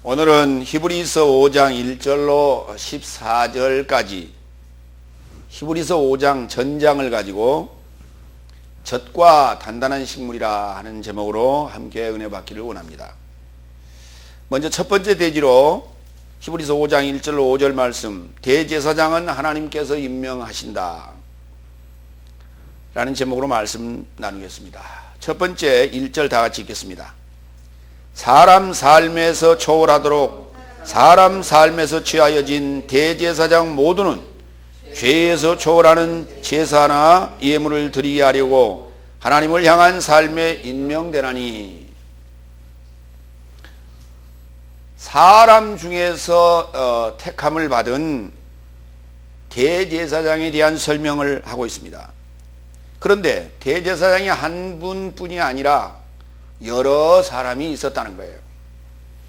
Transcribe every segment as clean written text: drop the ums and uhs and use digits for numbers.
오늘은 히브리서 5장 1절로 14절까지 히브리서 5장 전장을 가지고 젖과 단단한 식물이라 하는 제목으로 함께 은혜 받기를 원합니다. 먼저 첫 번째 대지로 히브리서 5장 1절로 5절 말씀, 대제사장은 하나님께서 임명하신다 라는 제목으로 말씀 나누겠습니다. 첫 번째 1절 다 같이 읽겠습니다. 사람 삶에서 초월하도록 사람 삶에서 취하여진 대제사장 모두는 죄에서 초월하는 제사나 예물을 드리게 하려고 하나님을 향한 삶에 임명되나니, 사람 중에서 택함을 받은 대제사장에 대한 설명을 하고 있습니다. 그런데 대제사장이 한 분뿐이 아니라 여러 사람이 있었다는 거예요.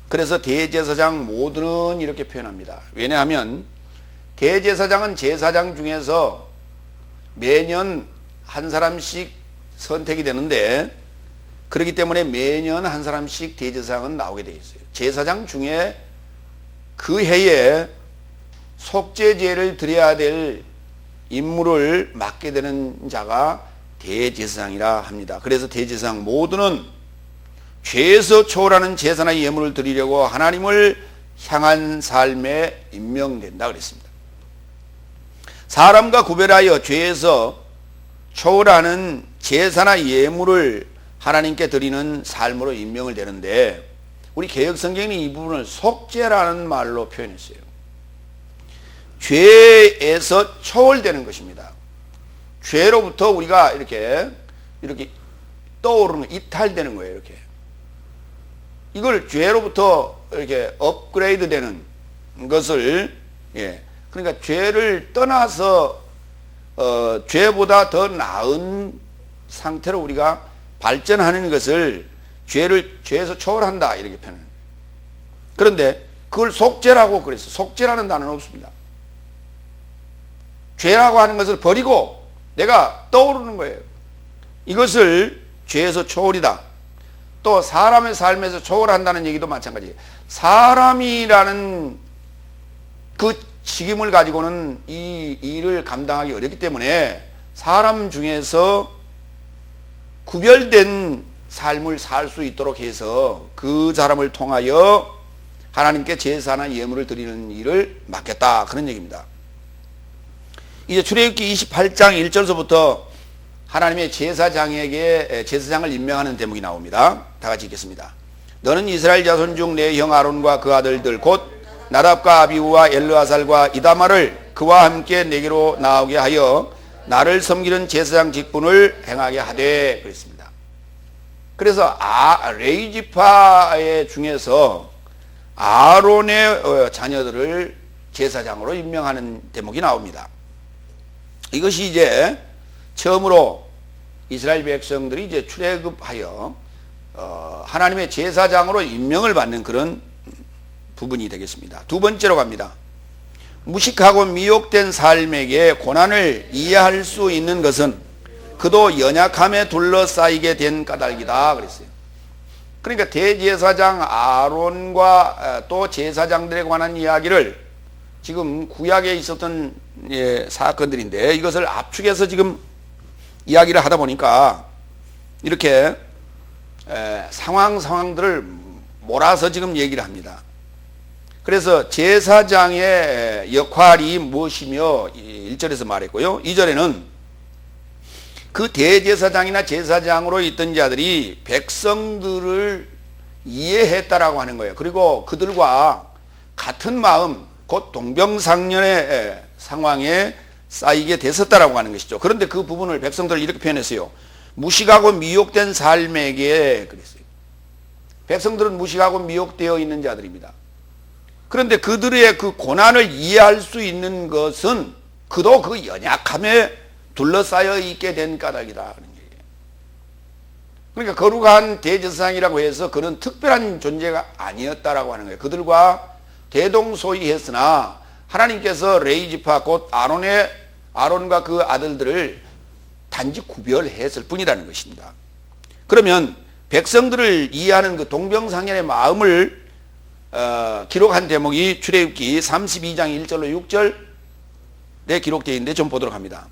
그래서 대제사장 모두는 이렇게 표현합니다. 왜냐하면 대제사장은 제사장 중에서 매년 한 사람씩 선택이 되는데, 그렇기 때문에 매년 한 사람씩 대제사장은 나오게 되어 있어요. 제사장 중에 그 해에 속죄제를 드려야 될 임무를 맡게 되는 자가 대제사장이라 합니다. 그래서 대제사장 모두는 죄에서 초월하는 제사나 예물을 드리려고 하나님을 향한 삶에 임명된다 그랬습니다. 사람과 구별하여 죄에서 초월하는 제사나 예물을 하나님께 드리는 삶으로 임명을 되는데, 우리 개역성경은 이 부분을 속죄라는 말로 표현했어요. 죄에서 초월되는 것입니다. 죄로부터 우리가 이렇게 떠오르는, 이탈되는 거예요. 이렇게 이걸 죄로부터 이렇게 업그레이드 되는 것을, 그러니까 죄를 떠나서 죄보다 더 나은 상태로 우리가 발전하는 것을 죄에서 초월한다 이렇게 표현해요. 그런데 그걸 속죄라고 그랬어요. 속죄라는 단어는 없습니다. 죄라고 하는 것을 버리고 내가 떠오르는 거예요. 이것을 죄에서 초월이다. 또 사람의 삶에서 초월한다는 얘기도 마찬가지예요. 사람이라는 그 직임을 가지고는 이 일을 감당하기 어렵기 때문에 사람 중에서 구별된 삶을 살 수 있도록 해서 그 사람을 통하여 하나님께 제사나 예물을 드리는 일을 맡겼다, 그런 얘기입니다. 이제 출애굽기 28장 1절서부터 하나님의 제사장에게 제사장을 임명하는 대목이 나옵니다. 다 같이 읽겠습니다. 너는 이스라엘 자손 중 내 형 아론과 그 아들들 곧 나답과 아비후와 엘르아살과 이다말을 그와 함께 내게로 나오게 하여 나를 섬기는 제사장 직분을 행하게 하되 그랬습니다. 그래서 레위지파 중에서 아론의 자녀들을 제사장으로 임명하는 대목이 나옵니다. 이것이 이제 처음으로 이스라엘 백성들이 이제 출애굽하여 하나님의 제사장으로 임명을 받는 그런 부분이 되겠습니다. 두 번째로 갑니다. 무식하고 미혹된 삶에게 고난을 이해할 수 있는 것은 그도 연약함에 둘러싸이게 된 까닭이다 그랬어요. 그러니까 대제사장 아론과 또 제사장들에 관한 이야기를, 지금 구약에 있었던 사건들인데 이것을 압축해서 지금 이야기를 하다 보니까 이렇게 상황들을 몰아서 지금 얘기를 합니다. 그래서 제사장의 역할이 무엇이며 1절에서 말했고요. 2절에는 그 대제사장이나 제사장으로 있던 자들이 백성들을 이해했다라고 하는 거예요. 그리고 그들과 같은 마음, 곧 동병상련의 상황에 쌓이게 됐었다라고 하는 것이죠. 그런데 그 부분을 백성들을 이렇게 표현했어요. 무식하고 미혹된 삶에게 그랬어요. 백성들은 무식하고 미혹되어 있는 자들입니다. 그런데 그들의 그 고난을 이해할 수 있는 것은 그도 그 연약함에 둘러싸여 있게 된 까닭이다 하는 얘기예요. 그러니까 거룩한 대제사장이라고 해서 그는 특별한 존재가 아니었다라고 하는 거예요. 그들과 대동소이했으나 하나님께서 레위지파 곧 아론과 그 아들들을 단지 구별했을 뿐이라는 것입니다. 그러면 백성들을 이해하는 그 동병상련의 마음을 기록한 대목이 출애굽기 32장 1절로 6절에 기록되어 있는데 좀 보도록 합니다.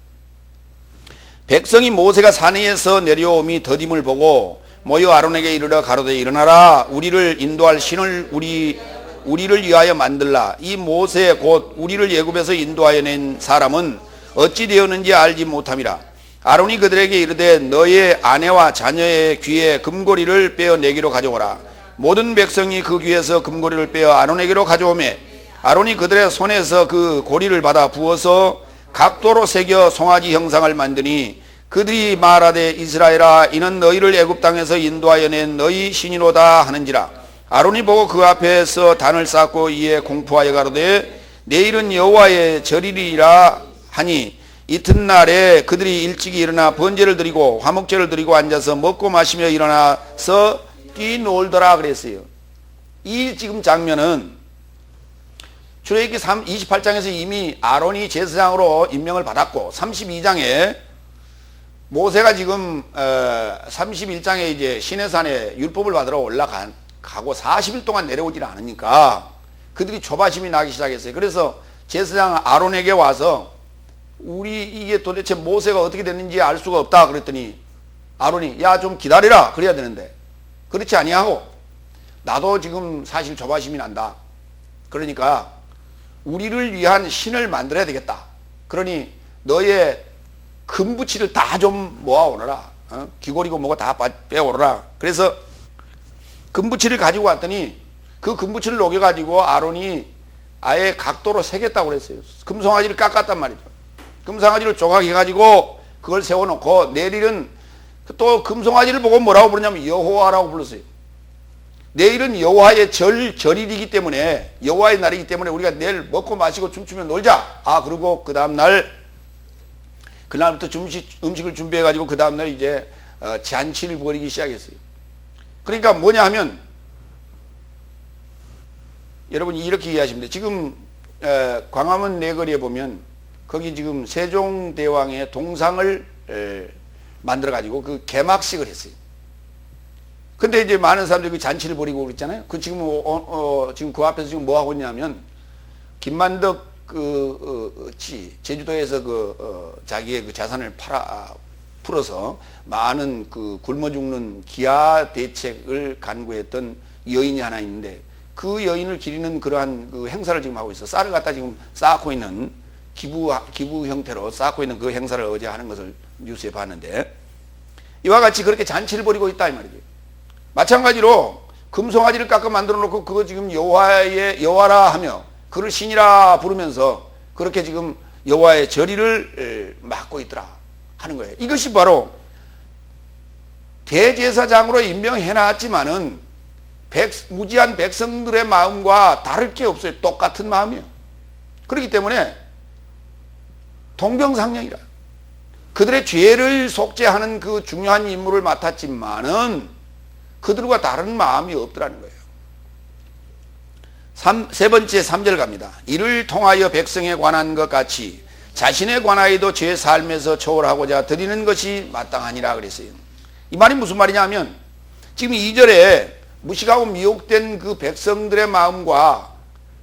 백성이 모세가 산위에서 내려오미 더딤을 보고 모여 아론에게 이르러 가로되 일어나라 우리를 인도할 신을 우리를 위하여 만들라. 이 모세 곧 우리를 애굽에서 인도하여 낸 사람은 어찌 되었는지 알지 못함이라. 아론이 그들에게 이르되 너의 아내와 자녀의 귀에 금고리를 빼어 내기로 가져오라. 모든 백성이 그 귀에서 금고리를 빼어 아론에게로 가져오매 아론이 그들의 손에서 그 고리를 받아 부어서 각도로 새겨 송아지 형상을 만드니 그들이 말하되 이스라엘아 이는 너희를 애굽 땅에서 인도하여 낸 너희 신이로다 하는지라. 아론이 보고 그 앞에서 단을 쌓고 이에 공포하여 가로되 내일은 여호와의 절이리라 하니 이튿날에 그들이 일찍이 일어나 번제를 드리고 화목제를 드리고 앉아서 먹고 마시며 일어나서 뛰놀더라 그랬어요. 이 지금 장면은 출애굽기 28장에서 이미 아론이 제사장으로 임명을 받았고 32장에 모세가 지금 31장에 이제 시내산에 율법을 받으러 올라가고 40일 동안 내려오질 않으니까 그들이 조바심이 나기 시작했어요. 그래서 제사장 아론에게 와서 우리 이게 도대체 모세가 어떻게 됐는지 알 수가 없다 그랬더니 아론이 야 좀 기다리라 그래야 되는데 그렇지 아니하고 나도 지금 사실 조바심이 난다. 그러니까 우리를 위한 신을 만들어야 되겠다. 그러니 너의 금부치를 다 좀 모아오너라. 귀고리고 뭐고 다 빼오너라. 그래서 금부치를 가지고 왔더니 그 금부치를 녹여가지고 아론이 아예 각도로 새겼다고 그랬어요. 금송아지를 깎았단 말이죠. 금송아지를 조각해가지고 그걸 세워놓고 내일은 또 금송아지를 보고 뭐라고 부르냐면 여호와라고 불렀어요. 내일은 여호와의 절일이기 때문에 여호와의 날이기 때문에 우리가 내일 먹고 마시고 춤추며 놀자. 그리고 그 다음날 그날부터 음식을 준비해가지고 그 다음날 이제 잔치를 벌이기 시작했어요. 그러니까 뭐냐 하면 여러분이 이렇게 이해하시면 돼요. 지금 광화문 내거리에 보면 거기 지금 세종대왕의 동상을 만들어가지고 그 개막식을 했어요. 근데 이제 많은 사람들이 그 잔치를 벌이고 그랬잖아요. 그 지금 지금 그 앞에서 지금 뭐 하고 있냐면 김만덕 제주도에서 자기의 그 자산을 풀어서 많은 그 굶어 죽는 기아 대책을 간구했던 여인이 하나 있는데 그 여인을 기리는 그러한 그 행사를 지금 하고 있어. 쌀을 갖다 지금 쌓고 있는 기부 형태로 쌓고 있는 그 행사를 어제 하는 것을 뉴스에 봤는데 이와 같이 그렇게 잔치를 벌이고 있다 이 말이죠. 마찬가지로 금송아지를 깎아 만들어 놓고 그거 지금 여호와라 하며 그를 신이라 부르면서 그렇게 지금 여호와의 절일을 맡고 있더라 하는 거예요. 이것이 바로 대제사장으로 임명해놨지만은 무지한 백성들의 마음과 다를 게 없어요. 똑같은 마음이에요. 그렇기 때문에 동병상련이라 그들의 죄를 속죄하는 그 중요한 임무를 맡았지만은 그들과 다른 마음이 없더라는 거예요. 세 번째 3절 갑니다. 이를 통하여 백성에 관한 것 같이 자신에 관하여도 제 삶에서 초월하고자 드리는 것이 마땅하니라 그랬어요. 이 말이 무슨 말이냐 하면 지금 2절에 무식하고 미혹된 그 백성들의 마음과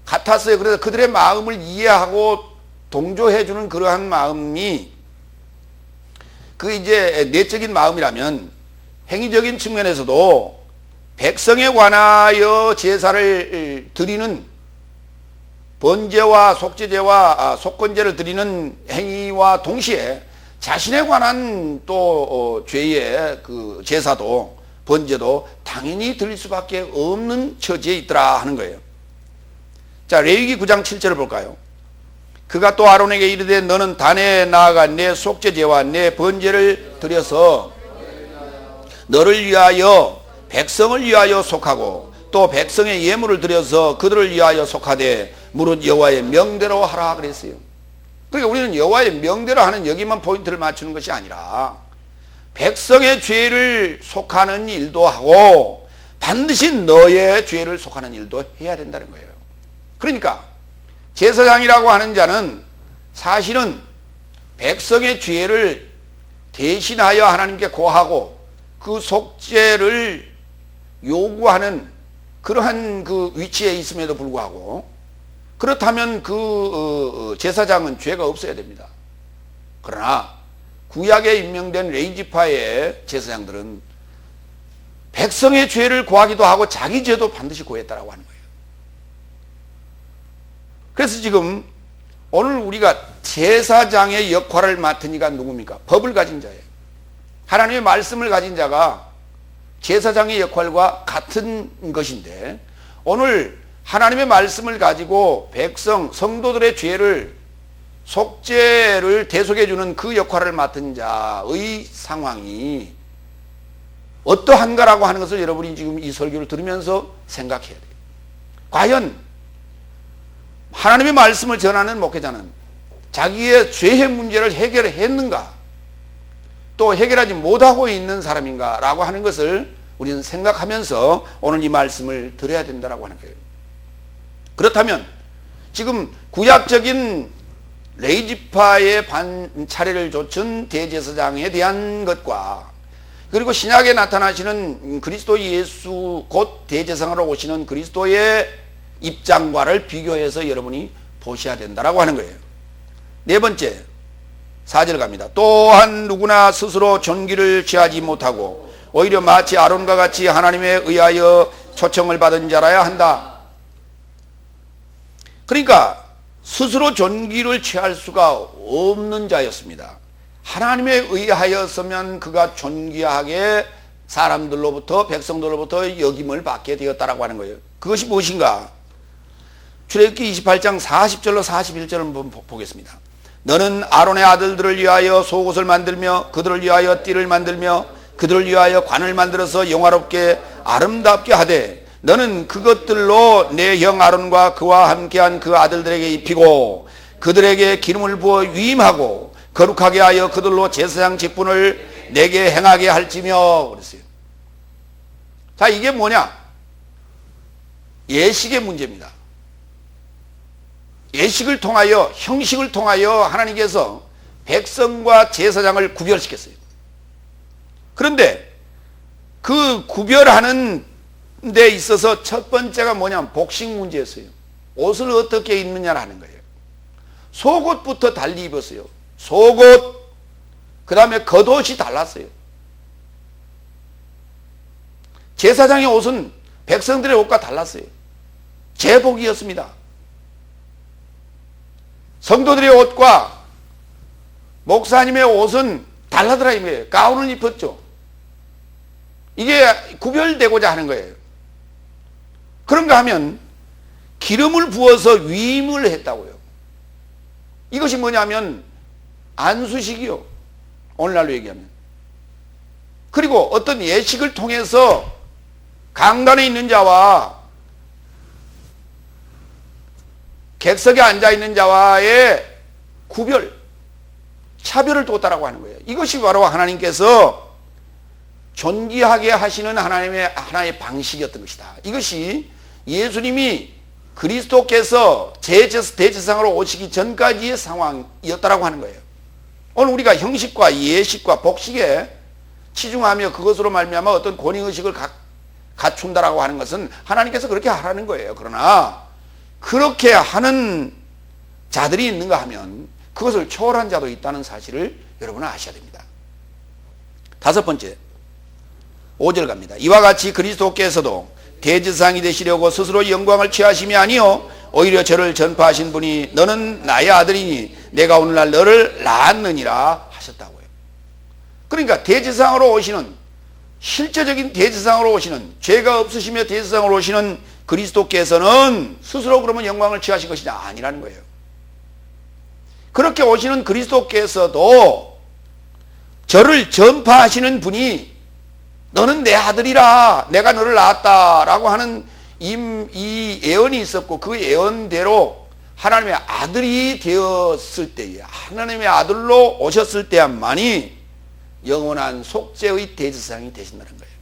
같았어요. 그래서 그들의 마음을 이해하고 동조해주는 그러한 마음이 그 이제 내적인 마음이라면 행위적인 측면에서도 백성에 관하여 제사를 드리는 번제와 속죄제와 속건제를 드리는 행위와 동시에 자신에 관한 또 죄의 그 제사도 번제도 당연히 드릴 수밖에 없는 처지에 있더라 하는 거예요. 자, 레위기 9장 7절을 볼까요? 그가 또 아론에게 이르되 너는 단에 나아가 내 속죄제와 내 번제를 드려서 너를 위하여 백성을 위하여 속하고 또 백성의 예물을 드려서 그들을 위하여 속하되 무릇 여호와의 명대로 하라 그랬어요. 그러니까 우리는 여호와의 명대로 하는 여기만 포인트를 맞추는 것이 아니라 백성의 죄를 속하는 일도 하고 반드시 너의 죄를 속하는 일도 해야 된다는 거예요. 그러니까 제사장이라고 하는 자는 사실은 백성의 죄를 대신하여 하나님께 고하고 그 속죄를 요구하는 그러한 그 위치에 있음에도 불구하고 그렇다면 그 제사장은 죄가 없어야 됩니다. 그러나 구약에 임명된 레위지파의 제사장들은 백성의 죄를 고하기도 하고 자기 죄도 반드시 고했다라고 하는 거예요. 그래서 지금 오늘 우리가 제사장의 역할을 맡은 이가 누굽니까? 법을 가진 자예요. 하나님의 말씀을 가진 자가 제사장의 역할과 같은 것인데, 오늘 하나님의 말씀을 가지고 백성, 성도들의 죄를, 속죄를 대속해주는 그 역할을 맡은 자의 상황이 어떠한가라고 하는 것을 여러분이 지금 이 설교를 들으면서 생각해야 돼요. 과연 하나님의 말씀을 전하는 목회자는 자기의 죄의 문제를 해결했는가, 또 해결하지 못하고 있는 사람인가 라고 하는 것을 우리는 생각하면서 오늘 이 말씀을 들어야 된다고 하는 거예요. 그렇다면 지금 구약적인 레위지파의 차례를 좇은 대제사장에 대한 것과, 그리고 신약에 나타나시는 그리스도 예수 곧 대제사장으로 오시는 그리스도의 입장과를 비교해서 여러분이 보셔야 된다라고 하는 거예요. 네 번째, 4절 갑니다. 또한 누구나 스스로 존귀를 취하지 못하고 오히려 마치 아론과 같이 하나님에 의하여 초청을 받은 자라야 한다. 그러니까 스스로 존귀를 취할 수가 없는 자였습니다. 하나님에 의하였으면 그가 존귀하게 사람들로부터, 백성들로부터 여김을 받게 되었다라고 하는 거예요. 그것이 무엇인가? 출애굽기 28장 40절로 41절을 한번 보겠습니다. 너는 아론의 아들들을 위하여 속옷을 만들며 그들을 위하여 띠를 만들며 그들을 위하여 관을 만들어서 영화롭게 아름답게 하되, 너는 그것들로 내 형 아론과 그와 함께한 그 아들들에게 입히고 그들에게 기름을 부어 위임하고 거룩하게 하여 그들로 제사장 직분을 내게 행하게 할지며 그랬어요. 자, 이게 뭐냐? 예식의 문제입니다. 예식을 통하여, 형식을 통하여 하나님께서 백성과 제사장을 구별시켰어요. 그런데 그 구별하는 데 있어서 첫 번째가 뭐냐면 복식 문제였어요. 옷을 어떻게 입느냐라는 거예요. 속옷부터 달리 입었어요. 속옷, 그 다음에 겉옷이 달랐어요. 제사장의 옷은 백성들의 옷과 달랐어요. 제복이었습니다. 성도들의 옷과 목사님의 옷은 달라더라 이거예요. 가운을 입었죠. 이게 구별되고자 하는 거예요. 그런가 하면 기름을 부어서 위임을 했다고요. 이것이 뭐냐면 안수식이요. 오늘날로 얘기하면. 그리고 어떤 예식을 통해서 강단에 있는 자와 객석에 앉아있는 자와의 구별, 차별을 뒀다라고 하는 거예요. 이것이 바로 하나님께서 존귀하게 하시는 하나의 방식이었던 것이다. 이것이 예수님이 그리스도께서 대제사장으로 오시기 전까지의 상황이었다라고 하는 거예요. 오늘 우리가 형식과 예식과 복식에 치중하며 그것으로 말미암아 어떤 권위의식을 갖춘다라고 하는 것은 하나님께서 그렇게 하라는 거예요. 그러나 그렇게 하는 자들이 있는가 하면 그것을 초월한 자도 있다는 사실을 여러분은 아셔야 됩니다. 다섯 번째, 5절 갑니다. 이와 같이 그리스도께서도 대제사장이 되시려고 스스로 영광을 취하심이 아니요 오히려 저를 전파하신 분이 너는 나의 아들이니 내가 오늘날 너를 낳았느니라 하셨다고요. 그러니까 대제사장으로 오시는, 실제적인 대제사장으로 오시는, 죄가 없으시며 대제사장으로 오시는 그리스도께서는 스스로 그러면 영광을 취하신 것이냐? 아니라는 거예요. 그렇게 오시는 그리스도께서도 저를 전파하시는 분이 너는 내 아들이라, 내가 너를 낳았다라고 하는 이 예언이 있었고, 그 예언대로 하나님의 아들이 되었을 때에, 하나님의 아들로 오셨을 때야만이 영원한 속죄의 대제사장이 되신다는 거예요.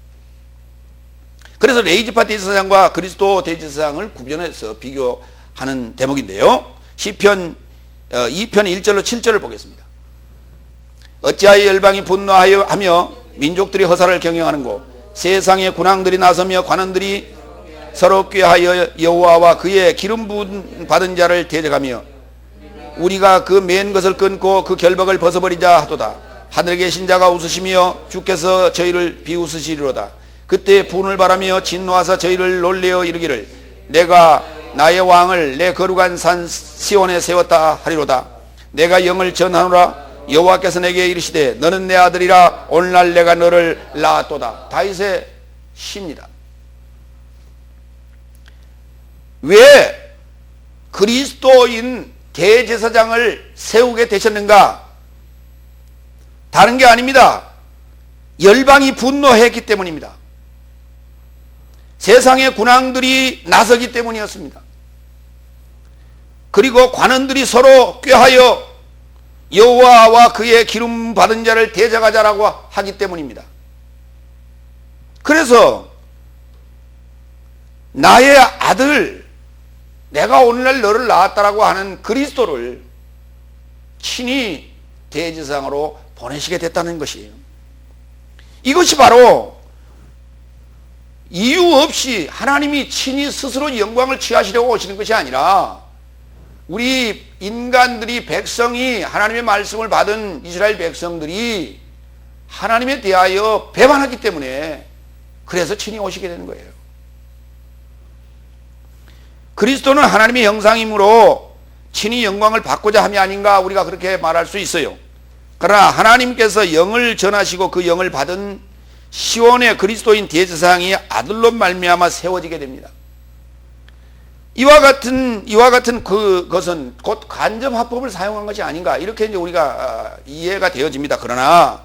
그래서 레위지파 대제사장과 그리스도 대제사장을 구별해서 비교하는 대목인데요. 시편 2편 1절로 7절을 보겠습니다. 어찌하여 열방이 분노하여 민족들이 허사를 경영하는고 세상의 군왕들이 나서며 관원들이 서로 꾀하여 여호와와 그의 기름 부은 받은 자를 대적하며 우리가 그 맨 것을 끊고 그 결박을 벗어버리자 하도다. 하늘에 계신 자가 웃으시며 주께서 저희를 비웃으시리로다. 그때 분을 바라며 진노하사 저희를 놀래어 이르기를 내가 나의 왕을 내 거룩한 산 시온에 세웠다 하리로다. 내가 영을 전하노라. 여호와께서 내게 이르시되 너는 내 아들이라. 오늘날 내가 너를 낳았도다. 다윗의 시입니다. 왜 그리스도인 대제사장을 세우게 되셨는가? 다른 게 아닙니다. 열방이 분노했기 때문입니다. 세상의 군왕들이 나서기 때문이었습니다. 그리고 관원들이 서로 꾀하여 여호와와 그의 기름 받은 자를 대적하자라고 하기 때문입니다. 그래서 나의 아들, 내가 오늘날 너를 낳았다라고 하는 그리스도를 친히 대제사장으로 보내시게 됐다는 것이에요. 이것이 바로 이유 없이 하나님이 친히 스스로 영광을 취하시려고 오시는 것이 아니라 우리 인간들이, 백성이, 하나님의 말씀을 받은 이스라엘 백성들이 하나님에 대하여 배반하기 때문에 그래서 친히 오시게 되는 거예요. 그리스도는 하나님의 형상이므로 친히 영광을 받고자 함이 아닌가, 우리가 그렇게 말할 수 있어요. 그러나 하나님께서 영을 전하시고 그 영을 받은 시온의 그리스도인 대제사장이 아들로 말미암아 세워지게 됩니다. 이와 같은 그것은 곧 간접화법을 사용한 것이 아닌가, 이렇게 이제 우리가 이해가 되어집니다. 그러나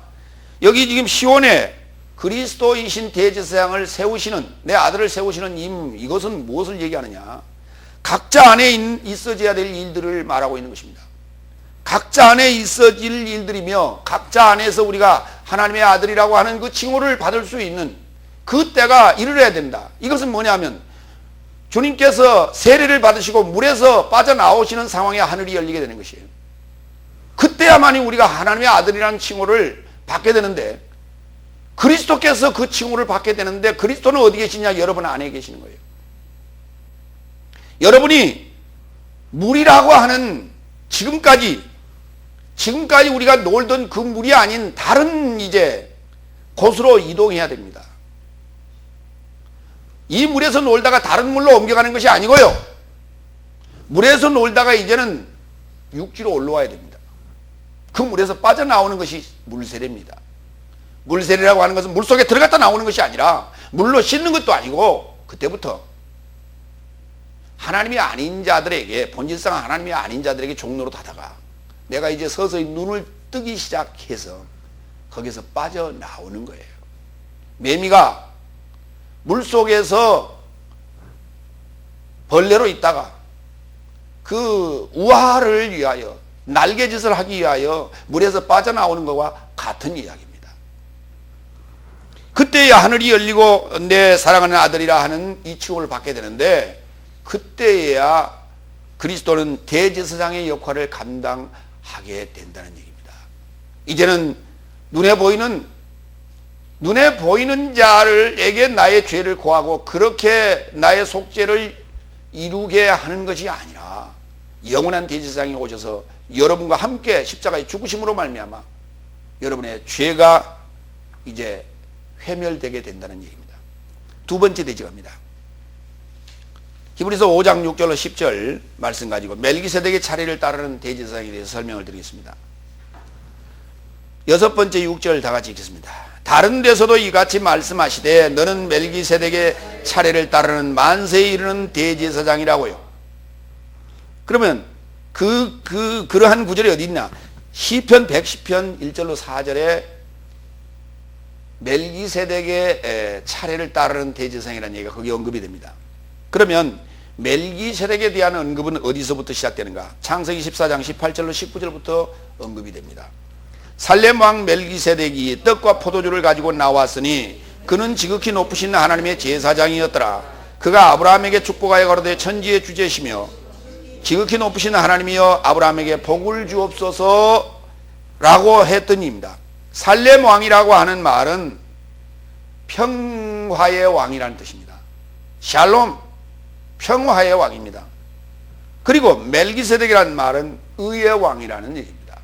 여기 지금 시온에 그리스도이신 대제사장을 세우시는, 내 아들을 세우시는 이것은 무엇을 얘기하느냐? 각자 안에 있어져야 될 일들을 말하고 있는 것입니다. 각자 안에 있어질 일들이며 각자 안에서 우리가 하나님의 아들이라고 하는 그 칭호를 받을 수 있는 그 때가 이르러야 된다. 이것은 뭐냐면 주님께서 세례를 받으시고 물에서 빠져나오시는 상황에 하늘이 열리게 되는 것이에요. 그때야만이 우리가 하나님의 아들이라는 칭호를 받게 되는데, 그리스도께서 그 칭호를 받게 되는데 그리스도는 어디 계시냐? 여러분 안에 계시는 거예요. 여러분이 물이라고 하는 지금까지 우리가 놀던 그 물이 아닌 다른 이제 곳으로 이동해야 됩니다. 이 물에서 놀다가 다른 물로 옮겨가는 것이 아니고요, 물에서 놀다가 이제는 육지로 올라와야 됩니다. 그 물에서 빠져나오는 것이 물세례입니다. 물세례라고 하는 것은 물속에 들어갔다 나오는 것이 아니라 물로 씻는 것도 아니고, 그때부터 하나님이 아닌 자들에게, 본질상 하나님이 아닌 자들에게 종로로 가다가 내가 이제 서서히 눈을 뜨기 시작해서 거기서 빠져나오는 거예요. 매미가 물속에서 벌레로 있다가 그 우화를 위하여, 날개짓을 하기 위하여 물에서 빠져나오는 것과 같은 이야기입니다. 그때야 하늘이 열리고 내 사랑하는 아들이라 하는 이 칭호를 받게 되는데, 그때야 그리스도는 대제사장의 역할을 감당하게 된다는 얘기입니다. 이제는 눈에 보이는 자에게 나의 죄를 고하고 그렇게 나의 속죄를 이루게 하는 것이 아니라 영원한 대제사장이 오셔서 여러분과 함께 십자가의 죽으심으로 말미암아 여러분의 죄가 이제 회멸되게 된다는 얘기입니다. 두 번째 대적입니다. 히브리서 5장 6절로 10절 말씀 가지고 멜기세덱의 차례를 따르는 대제사장에 대해서 설명을 드리겠습니다. 여섯 번째 6절 다 같이 읽겠습니다. 다른 데서도 이같이 말씀하시되 너는 멜기세덱의 차례를 따르는 만세에 이르는 대제사장이라고요. 그러면 그러한 구절이 어디 있나? 시편 110편 1절로 4절에 멜기세덱의 차례를 따르는 대제사장이라는 얘기가 거기 언급이 됩니다. 그러면 멜기세덱에 대한 언급은 어디서부터 시작되는가? 창세기 14장 18절로 19절부터 언급이 됩니다. 살렘 왕 멜기세덱이 떡과 포도주를 가지고 나왔으니 그는 지극히 높으신 하나님의 제사장이었더라. 그가 아브라함에게 축복하여 가로되 천지의 주제시며 지극히 높으신 하나님이여 아브라함에게 복을 주옵소서 라고 했더니입니다. 살렘 왕이라고 하는 말은 평화의 왕이라는 뜻입니다. 샬롬, 평화의 왕입니다. 그리고 멜기세덱이라는 말은 의의 왕이라는 얘기입니다.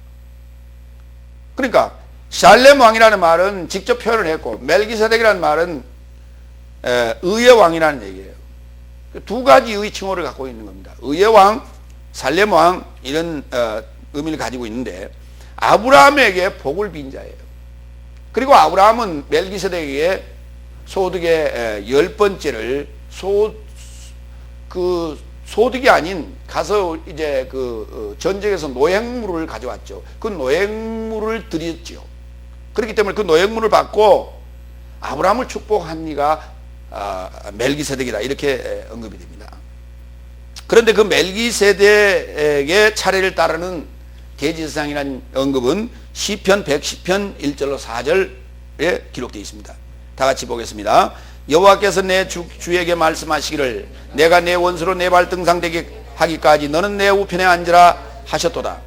그러니까 샬렘 왕이라는 말은 직접 표현을 했고 멜기세덱이라는 말은 의의 왕이라는 얘기예요. 두 가지의 칭호를 갖고 있는 겁니다. 의의 왕, 살렘 왕 이런 의미를 가지고 있는데 아브라함에게 복을 빈 자예요. 그리고 아브라함은 멜기세덱에게 소득의 10번째를 소득이 아닌 가서 이제 전쟁에서 노획물을 가져왔죠. 그 노획물을 드렸죠. 그렇기 때문에 그 노획물을 받고 아브라함을 축복한 이가 멜기세덱이다 이렇게 언급이 됩니다. 그런데 그 멜기세덱의 차례를 따르는 대제사장이라는 언급은 시편 110편 1절로 4절에 기록되어 있습니다. 다 같이 보겠습니다. 여호와께서 내 주에게 말씀하시기를 내가 내 원수로 내 발등상 되게 하기까지 너는 내 우편에 앉으라 하셨도다.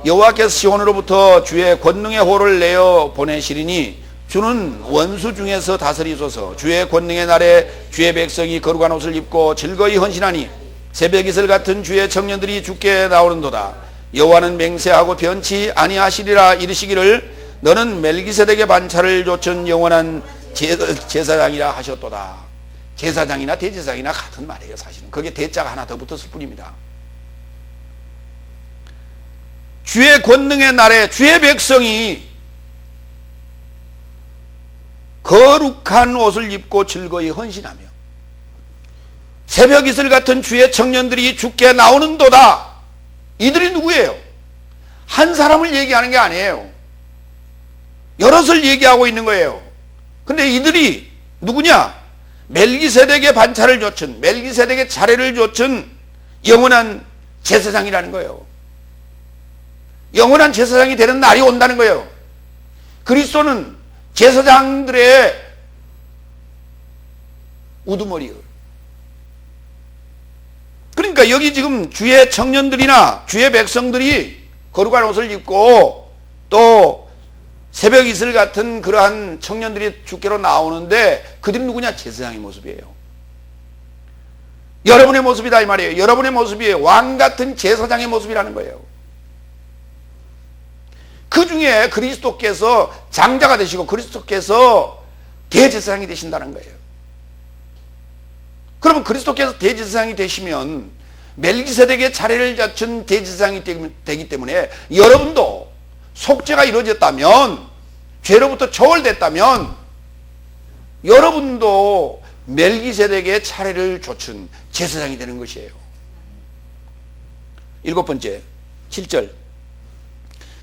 여호와께서 시온으로부터 주의 권능의 호를 내어 보내시리니 주는 원수 중에서 다스리소서. 주의 권능의 날에 주의 백성이 거룩한 옷을 입고 즐거이 헌신하니 새벽 이슬 같은 주의 청년들이 주께 나오는도다. 여호와는 맹세하고 변치 아니하시리라 이르시기를 너는 멜기세덱의 반차를 좇은 영원한 제사장이라 하셨도다. 제사장이나 대제사장이나 같은 말이에요. 사실은 거기에 대자가 하나 더 붙었을 뿐입니다. 주의 권능의 날에 주의 백성이 거룩한 옷을 입고 즐거이 헌신하며 새벽 이슬 같은 주의 청년들이 주께 나오는도다. 이들이 누구예요? 한 사람을 얘기하는 게 아니에요. 여럿을 얘기하고 있는 거예요. 근데 이들이 누구냐? 멜기세덱의 반차를 좇은, 멜기세덱의 차례를 좇은 영원한 제사장이라는 거예요. 영원한 제사장이 되는 날이 온다는 거예요. 그리스도는 제사장들의 우두머리예요. 그러니까 여기 지금 주의 청년들이나 주의 백성들이 거룩한 옷을 입고 또 새벽 이슬 같은 그러한 청년들이 주께로 나오는데 그들이 누구냐? 제사장의 모습이에요. 여러분의 모습이다 이 말이에요. 여러분의 모습이 왕 같은 제사장의 모습이라는 거예요. 그 중에 그리스도께서 장자가 되시고 그리스도께서 대제사장이 되신다는 거예요. 그러면 그리스도께서 대제사장이 되시면 멜기세덱의 차례를 갖춘 대제사장이 되기 때문에 여러분도 속죄가 이루어졌다면, 죄로부터 초월됐다면 여러분도 멜기세덱의 차례를 좇은 제사장이 되는 것이에요. 7번째 7절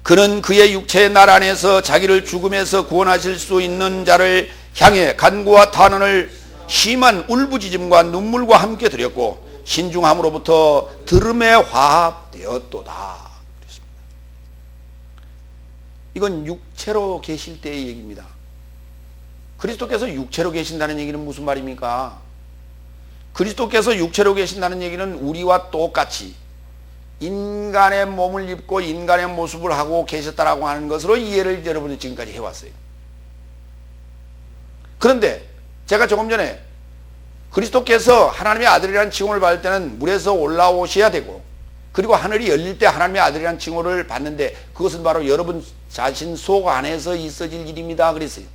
그는 그의 육체의 날 안에서 자기를 죽음에서 구원하실 수 있는 자를 향해 간구와 탄원을 심한 울부짖음과 눈물과 함께 드렸고 신중함으로부터 들음에 화합되었도다. 그랬습니다. 이건 육체로 계실 때의 얘기입니다. 그리스도께서 육체로 계신다는 얘기는 무슨 말입니까? 그리스도께서 육체로 계신다는 얘기는 우리와 똑같이 인간의 몸을 입고 인간의 모습을 하고 계셨다라고 하는 것으로 이해를 여러분이 지금까지 해왔어요. 그런데 제가 조금 전에 그리스도께서 하나님의 아들이라는 칭호를 받을 때는 물에서 올라오셔야 되고 그리고 하늘이 열릴 때 하나님의 아들이라는 칭호를 받는데 그것은 바로 여러분 자신 속 안에서 있어질 일입니다. 그랬어요.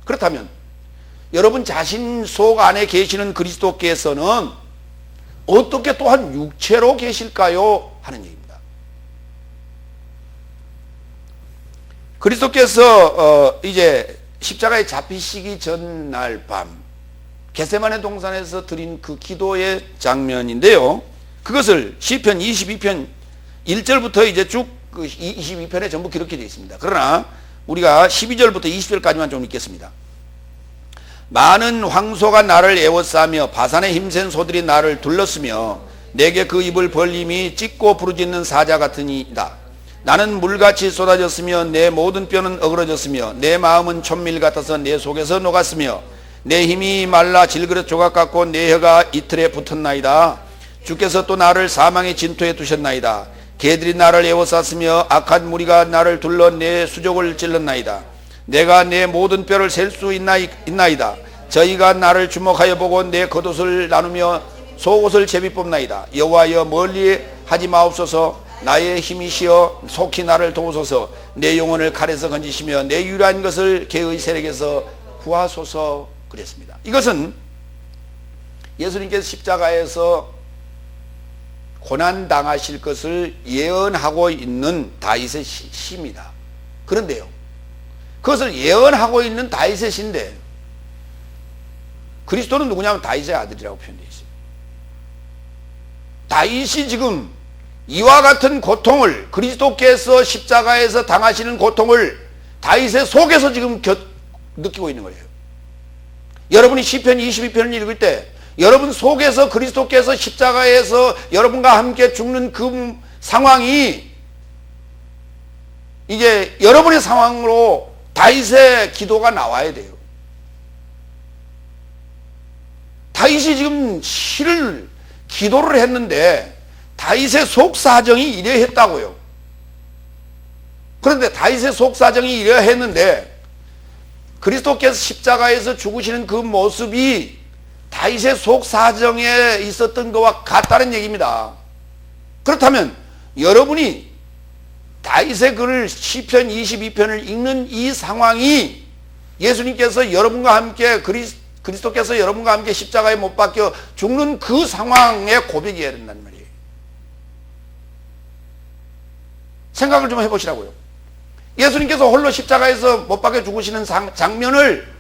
그렇다면 여러분 자신 속 안에 계시는 그리스도께서는 어떻게 또한 육체로 계실까요? 하는 얘기입니다. 그리스도께서 이제 십자가에 잡히시기 전날 밤 겟세마네 동산에서 드린 그 기도의 장면인데요. 그것을 시편 22편 1절부터 이제 쭉 22편에 전부 기록이 되어 있습니다. 그러나 우리가 12절부터 20절까지만 좀 읽겠습니다. 많은 황소가 나를 에워싸며 바산의 힘센 소들이 나를 둘렀으며 내게 그 입을 벌림이 찢고 부르짖는 사자 같으니이다. 나는 물같이 쏟아졌으며 내 모든 뼈는 어그러졌으며 내 마음은 촛밀 같아서 내 속에서 녹았으며 내 힘이 말라 질그릇 조각 같고 내 혀가 이틀에 붙었나이다. 주께서 또 나를 사망의 진토에 두셨나이다. 개들이 나를 에워쌌으며 악한 무리가 나를 둘러 내 수족을 찔렀나이다. 내가 내 모든 뼈를 셀 수 있나이다. 저희가 나를 주목하여 보고 내 겉옷을 나누며 속옷을 제비 뽑나이다. 여호와여 멀리 하지 마옵소서. 나의 힘이시여 속히 나를 도우소서. 내 영혼을 칼에서 건지시며 내 유일한 것을 개의 세력에서 구하소서. 그랬습니다. 이것은 예수님께서 십자가에서 고난당하실 것을 예언하고 있는 다윗의 시입니다. 그런데요, 그것을 예언하고 있는 다윗의 시인데 그리스도는 누구냐면 다윗의 아들이라고 표현되어 있어요. 다윗이 지금 이와 같은 고통을, 그리스도께서 십자가에서 당하시는 고통을 다윗의 속에서 지금 느끼고 있는 거예요. 여러분이 시편 22편을 읽을 때 여러분 속에서 그리스도께서 십자가에서 여러분과 함께 죽는 그 상황이 이제 여러분의 상황으로 다윗의 기도가 나와야 돼요. 다윗이 지금 기도를 했는데 다윗의 속사정이 이러했다고요. 그런데 다윗의 속사정이 이러했는데 그리스도께서 십자가에서 죽으시는 그 모습이 다윗의 속사정에 있었던 것과 같다는 얘기입니다. 그렇다면 여러분이 다윗의 글을 시편 22편을 읽는 이 상황이 예수님께서 여러분과 함께 그리스도께서 여러분과 함께 십자가에 못 박혀 죽는 그 상황의 고백이어야 된다는 말이에요. 생각을 좀 해보시라고요. 예수님께서 홀로 십자가에서 못 박혀 죽으시는 장면을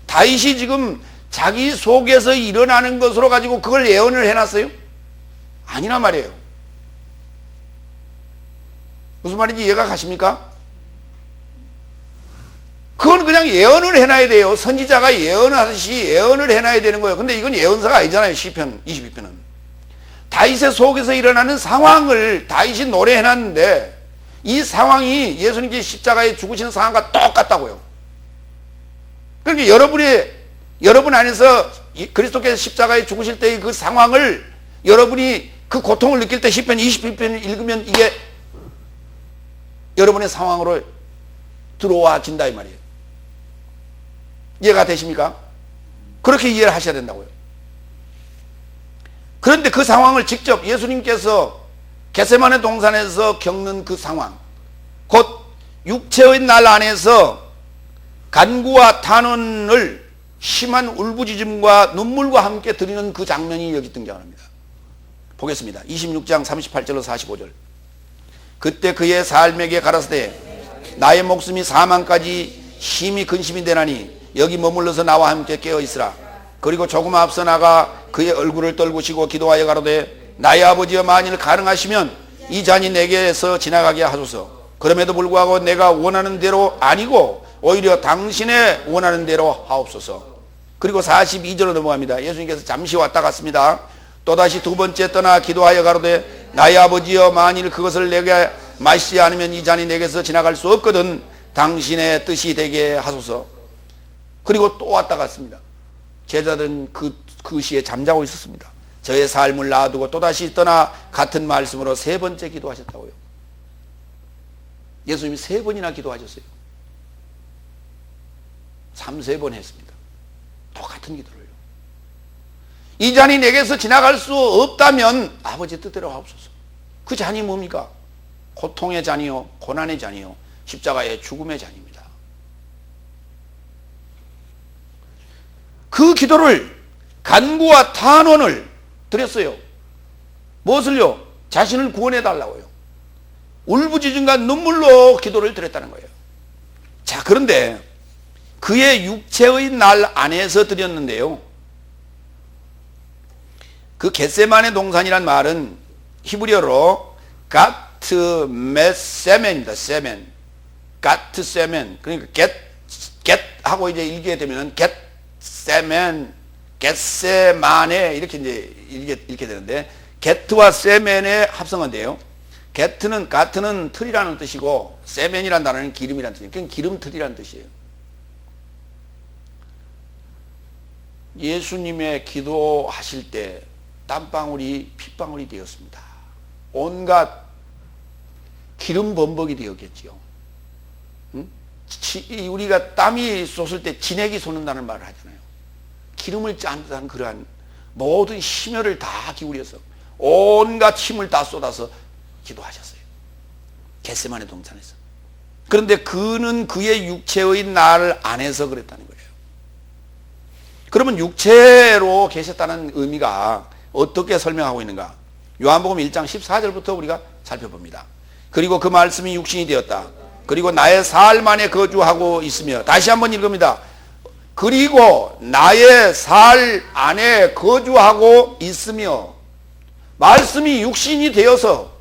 다윗이 지금 자기 속에서 일어나는 것으로 가지고 그걸 예언을 해놨어요? 아니란 말이에요. 무슨 말인지 이해가 가십니까? 그건 그냥 예언을 해놔야 돼요. 선지자가 예언하듯이 예언을 해놔야 되는 거예요. 근데 이건 예언서가 아니잖아요. 시편 22편은. 다윗의 속에서 일어나는 상황을 다윗이 노래해놨는데 이 상황이 예수님께서 십자가에 죽으시는 상황과 똑같다고요. 그러니까 여러분 안에서 그리스도께서 십자가에 죽으실 때의 그 상황을 여러분이 그 고통을 느낄 때 시편 22편을 읽으면 이게 여러분의 상황으로 들어와진다 이 말이에요. 이해가 되십니까? 그렇게 이해를 하셔야 된다고요. 그런데 그 상황을 직접 예수님께서 겟세마네 동산에서 겪는 그 상황, 곧 육체의 날 안에서 간구와 탄원을 심한 울부짖음과 눈물과 함께 드리는 그 장면이 여기 등장합니다. 보겠습니다. 26장 38절로 45절. 그때 그의 삶에게 가라사대 나의 목숨이 사망까지 심히 근심이 되나니 여기 머물러서 나와 함께 깨어 있으라. 그리고 조금 앞서 나가 그의 얼굴을 떨구시고 기도하여 가로되 나의 아버지여 만일 가능하시면 이 잔이 내게서 지나가게 하소서. 그럼에도 불구하고 내가 원하는 대로 아니고 오히려 당신의 원하는 대로 하옵소서. 그리고 42절로 넘어갑니다. 예수님께서 잠시 왔다 갔습니다. 또다시 두 번째 떠나 기도하여 가로되 나의 아버지여 만일 그것을 내게 마시지 않으면 이 잔이 내게서 지나갈 수 없거든 당신의 뜻이 되게 하소서. 그리고 또 왔다 갔습니다. 제자들은 그 시에 잠자고 있었습니다. 저의 삶을 놔두고 또다시 떠나 같은 말씀으로 세 번째 기도하셨다고요. 예수님이 세 번이나 기도하셨어요. 3-4번 했습니다. 똑같은 기도를요. 이 잔이 내게서 지나갈 수 없다면 아버지 뜻대로 하옵소서. 그 잔이 뭡니까? 고통의 잔이요, 고난의 잔이요, 십자가의 죽음의 잔입니다. 그 기도를 간구와 탄원을 드렸어요. 무엇을요? 자신을 구원해 달라고요. 울부짖음과 눈물로 기도를 드렸다는 거예요. 자, 그런데 그의 육체의 날 안에서 드렸는데요. 그 겟세마네 동산이란 말은 히브리어로 가트 메세멘입니다. 세멘. 가트 세멘. 그러니까 겟 하고 이제 읽게 되면은 겟세멘, 겟세마네 이렇게 이제 읽게 되는데 게트와 세멘의 합성어인데요. 가트는 틀이라는 뜻이고 세멘이라는 단어는 기름이라는 뜻이에요. 그러니까 기름틀이라는 뜻이에요. 예수님의 기도하실 때 땀방울이 핏방울이 되었습니다. 온갖 기름 범벅이 되었겠지요. 응? 우리가 땀이 쏟을 때 진액이 솟는다는 말을 하잖아요. 기름을 짠 듯한 그러한 모든 심혈을 다 기울여서 온갖 힘을 다 쏟아서 기도하셨어요. 겟세마네 동산에서. 그런데 그는 그의 육체의 날 안에서 그랬다는 거예요. 그러면 육체로 계셨다는 의미가 어떻게 설명하고 있는가? 요한복음 1장 14절부터 우리가 살펴봅니다. 그리고 그 말씀이 육신이 되었다. 그리고 나의 살 안에 거주하고 있으며, 다시 한번 읽습니다. 그리고 나의 살 안에 거주하고 있으며, 말씀이 육신이 되어서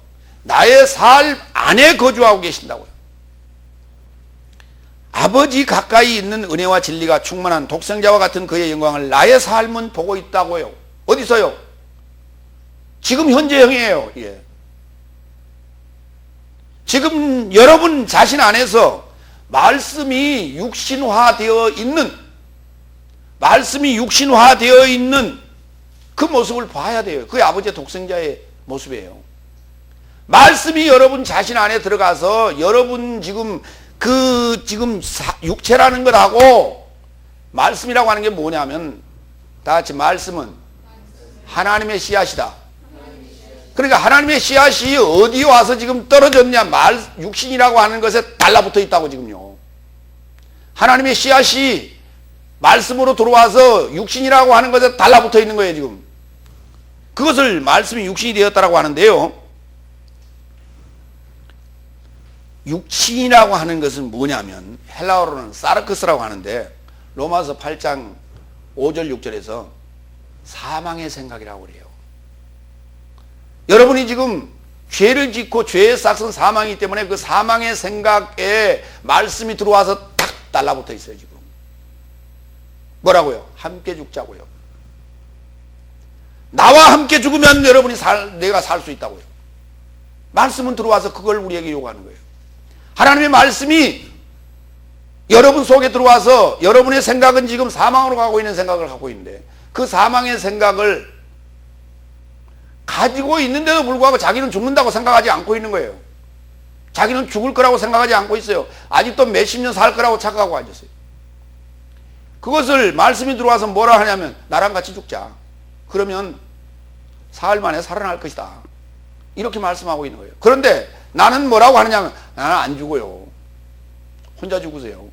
나의 살 안에 거주하고 계신다고요. 아버지 가까이 있는 은혜와 진리가 충만한 독생자와 같은 그의 영광을 나의 삶은 보고 있다고요. 어디서요? 지금 현재형이에요. 예. 지금 여러분 자신 안에서 말씀이 육신화되어 있는 그 모습을 봐야 돼요. 그게 아버지의 독생자의 모습이에요. 말씀이 여러분 자신 안에 들어가서 여러분 지금 육체라는 것하고 말씀이라고 하는 게 뭐냐면, 다 같이 말씀은 하나님의 씨앗이다. 그러니까 하나님의 씨앗이 어디에 와서 지금 떨어졌냐? 육신이라고 하는 것에 달라붙어 있다고 지금요. 하나님의 씨앗이 말씀으로 들어와서 육신이라고 하는 것에 달라붙어 있는 거예요, 지금. 그것을 말씀이 육신이 되었다라고 하는데요. 육신이라고 하는 것은 뭐냐면, 헬라어로는 사르크스라고 하는데, 로마서 8장 5절 6절에서 사망의 생각이라고 그래요. 여러분이 지금 죄를 짓고 죄의 싹은 사망이기 때문에 그 사망의 생각에 말씀이 들어와서 딱 달라붙어 있어요, 지금. 뭐라고요? 함께 죽자고요. 나와 함께 죽으면 여러분이 내가 살 수 있다고요. 말씀은 들어와서 그걸 우리에게 요구하는 거예요. 하나님의 말씀이 여러분 속에 들어와서 여러분의 생각은 지금 사망으로 가고 있는 생각을 갖고 있는데, 그 사망의 생각을 가지고 있는데도 불구하고 자기는 죽는다고 생각하지 않고 있는 거예요. 자기는 죽을 거라고 생각하지 않고 있어요. 아직도 몇십 년 살 거라고 착각하고 앉았어요. 그것을 말씀이 들어와서 뭐라 하냐면, 나랑 같이 죽자. 그러면 사흘 만에 살아날 것이다. 이렇게 말씀하고 있는 거예요. 그런데 나는 뭐라고 하느냐면, 나는 안 죽어요. 혼자 죽으세요.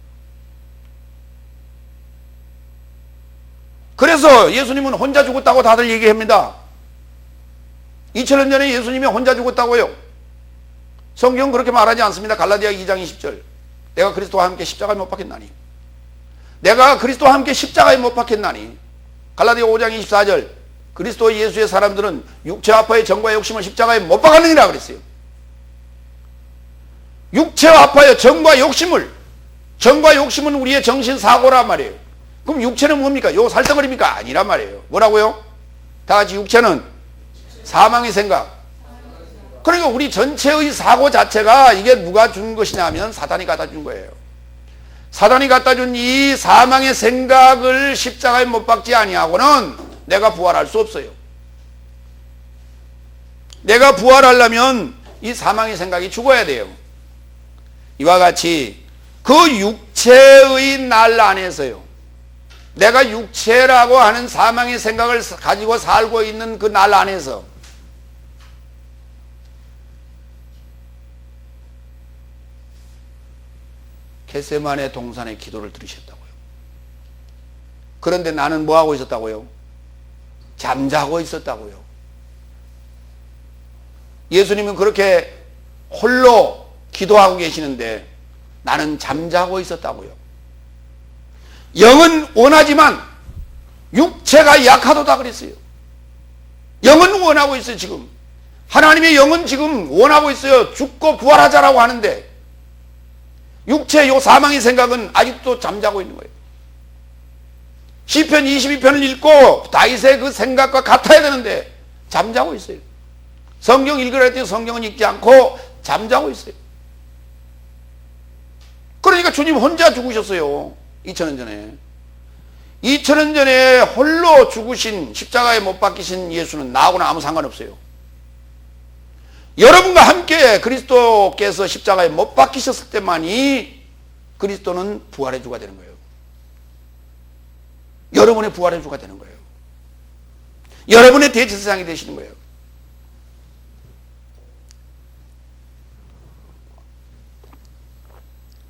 그래서 예수님은 혼자 죽었다고 다들 얘기합니다. 2000년 전에 예수님이 혼자 죽었다고요. 성경은 그렇게 말하지 않습니다. 갈라디아 2장 20절. 내가 그리스도와 함께 십자가에 못 박혔나니. 내가 그리스도와 함께 십자가에 못 박혔나니. 갈라디아 5장 24절. 그리스도 예수의 사람들은 육체 아파의 정과 욕심을 십자가에 못 박았느니라 그랬어요. 육체와 아파의 정과 욕심을. 정과 욕심은 우리의 정신사고란 말이에요. 그럼 육체는 뭡니까? 요 살덩어리입니까? 아니란 말이에요. 뭐라고요? 다 같이 육체는 사망의 생각. 그러니까 우리 전체의 사고 자체가 이게 누가 준 것이냐면 사단이 갖다 준 거예요. 사단이 갖다 준 이 사망의 생각을 십자가에 못 박지 아니하고는 내가 부활할 수 없어요. 내가 부활하려면 이 사망의 생각이 죽어야 돼요. 이와 같이 그 육체의 날 안에서요, 내가 육체라고 하는 사망의 생각을 가지고 살고 있는 그 날 안에서 겟세마네 동산의 기도를 들으셨다고요. 그런데 나는 뭐하고 있었다고요? 잠자고 있었다고요. 예수님은 그렇게 홀로 기도하고 계시는데 나는 잠자고 있었다고요. 영은 원하지만 육체가 약하도다 그랬어요. 영은 원하고 있어요. 지금 하나님의 영은 지금 원하고 있어요. 죽고 부활하자라고 하는데 육체 요 사망의 생각은 아직도 잠자고 있는 거예요. 시편 22편을 읽고 다윗의 그 생각과 같아야 되는데 잠자고 있어요. 성경 읽으라 했더니 성경은 읽지 않고 잠자고 있어요. 그러니까 주님 혼자 죽으셨어요. 2000년 전에. 2000년 전에 홀로 죽으신, 십자가에 못 박히신 예수는 나하고는 아무 상관없어요. 여러분과 함께 그리스도께서 십자가에 못 박히셨을 때만이 그리스도는 부활의 주가 되는 거예요. 여러분의 부활의 주가 되는 거예요. 여러분의 대제사장이 되시는 거예요.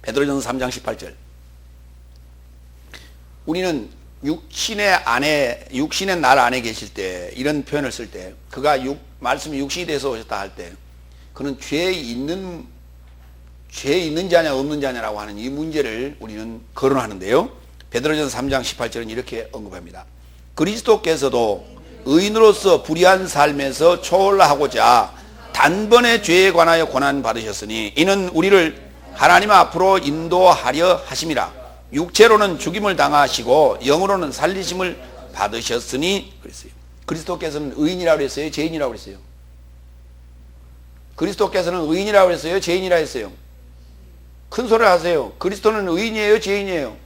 베드로전서 3장 18절. 우리는 육신의 날 안에 계실 때 이런 표현을 쓸 때, 그가 말씀이 육신이 돼서 오셨다 할 때, 그는 죄 있는 자냐 없는 자냐라고 하는 이 문제를 우리는 거론하는데요. 베드로전서 3장 18절은 이렇게 언급합니다. 그리스도께서도 의인으로서 불의한 삶에서 초월하고자 단번에 죄에 관하여 고난 받으셨으니 이는 우리를 하나님 앞으로 인도하려 하심이라. 육체로는 죽임을 당하시고 영으로는 살리심을 받으셨으니 그랬어요. 그리스도께서는 의인이라고 그랬어요? 죄인이라고 그랬어요? 그리스도께서는 의인이라고 그랬어요? 죄인이라고 했어요? 큰 소리를 하세요. 그리스도는 의인이에요? 죄인이에요?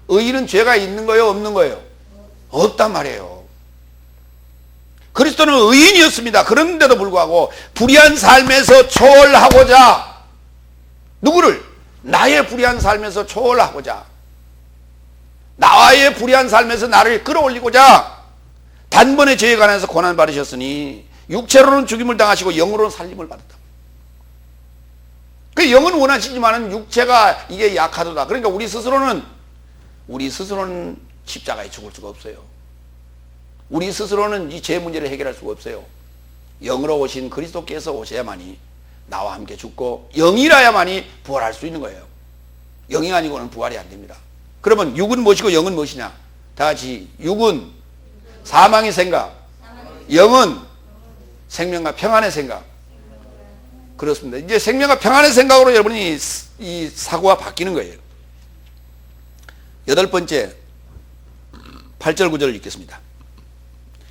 의인은 죄가 있는 거예요? 없는 거예요? 없단 말이에요. 그리스도는 의인이었습니다. 그런데도 불구하고 불의한 삶에서 초월하고자, 누구를? 나의 불의한 삶에서 초월하고자, 나의 불의한 삶에서 나를 끌어올리고자 단번에 죄에 관해서 고난 받으셨으니 육체로는 죽임을 당하시고 영으로는 살림을 받았다. 그 영은 원하시지만은 육체가 이게 약하도다. 그러니까 우리 스스로는 십자가에 죽을 수가 없어요. 우리 스스로는 이 죄 문제를 해결할 수가 없어요. 영으로 오신 그리스도께서 오셔야만이 나와 함께 죽고 영이라야만이 부활할 수 있는 거예요. 영이 아니고는 부활이 안 됩니다. 그러면 육은 무엇이고 영은 무엇이냐? 다 같이. 육은 사망의 생각, 영은 생명과 평안의 생각. 그렇습니다. 이제 생명과 평안의 생각으로 여러분이 이 사고가 바뀌는 거예요. 8번째 8절 9절을 읽겠습니다.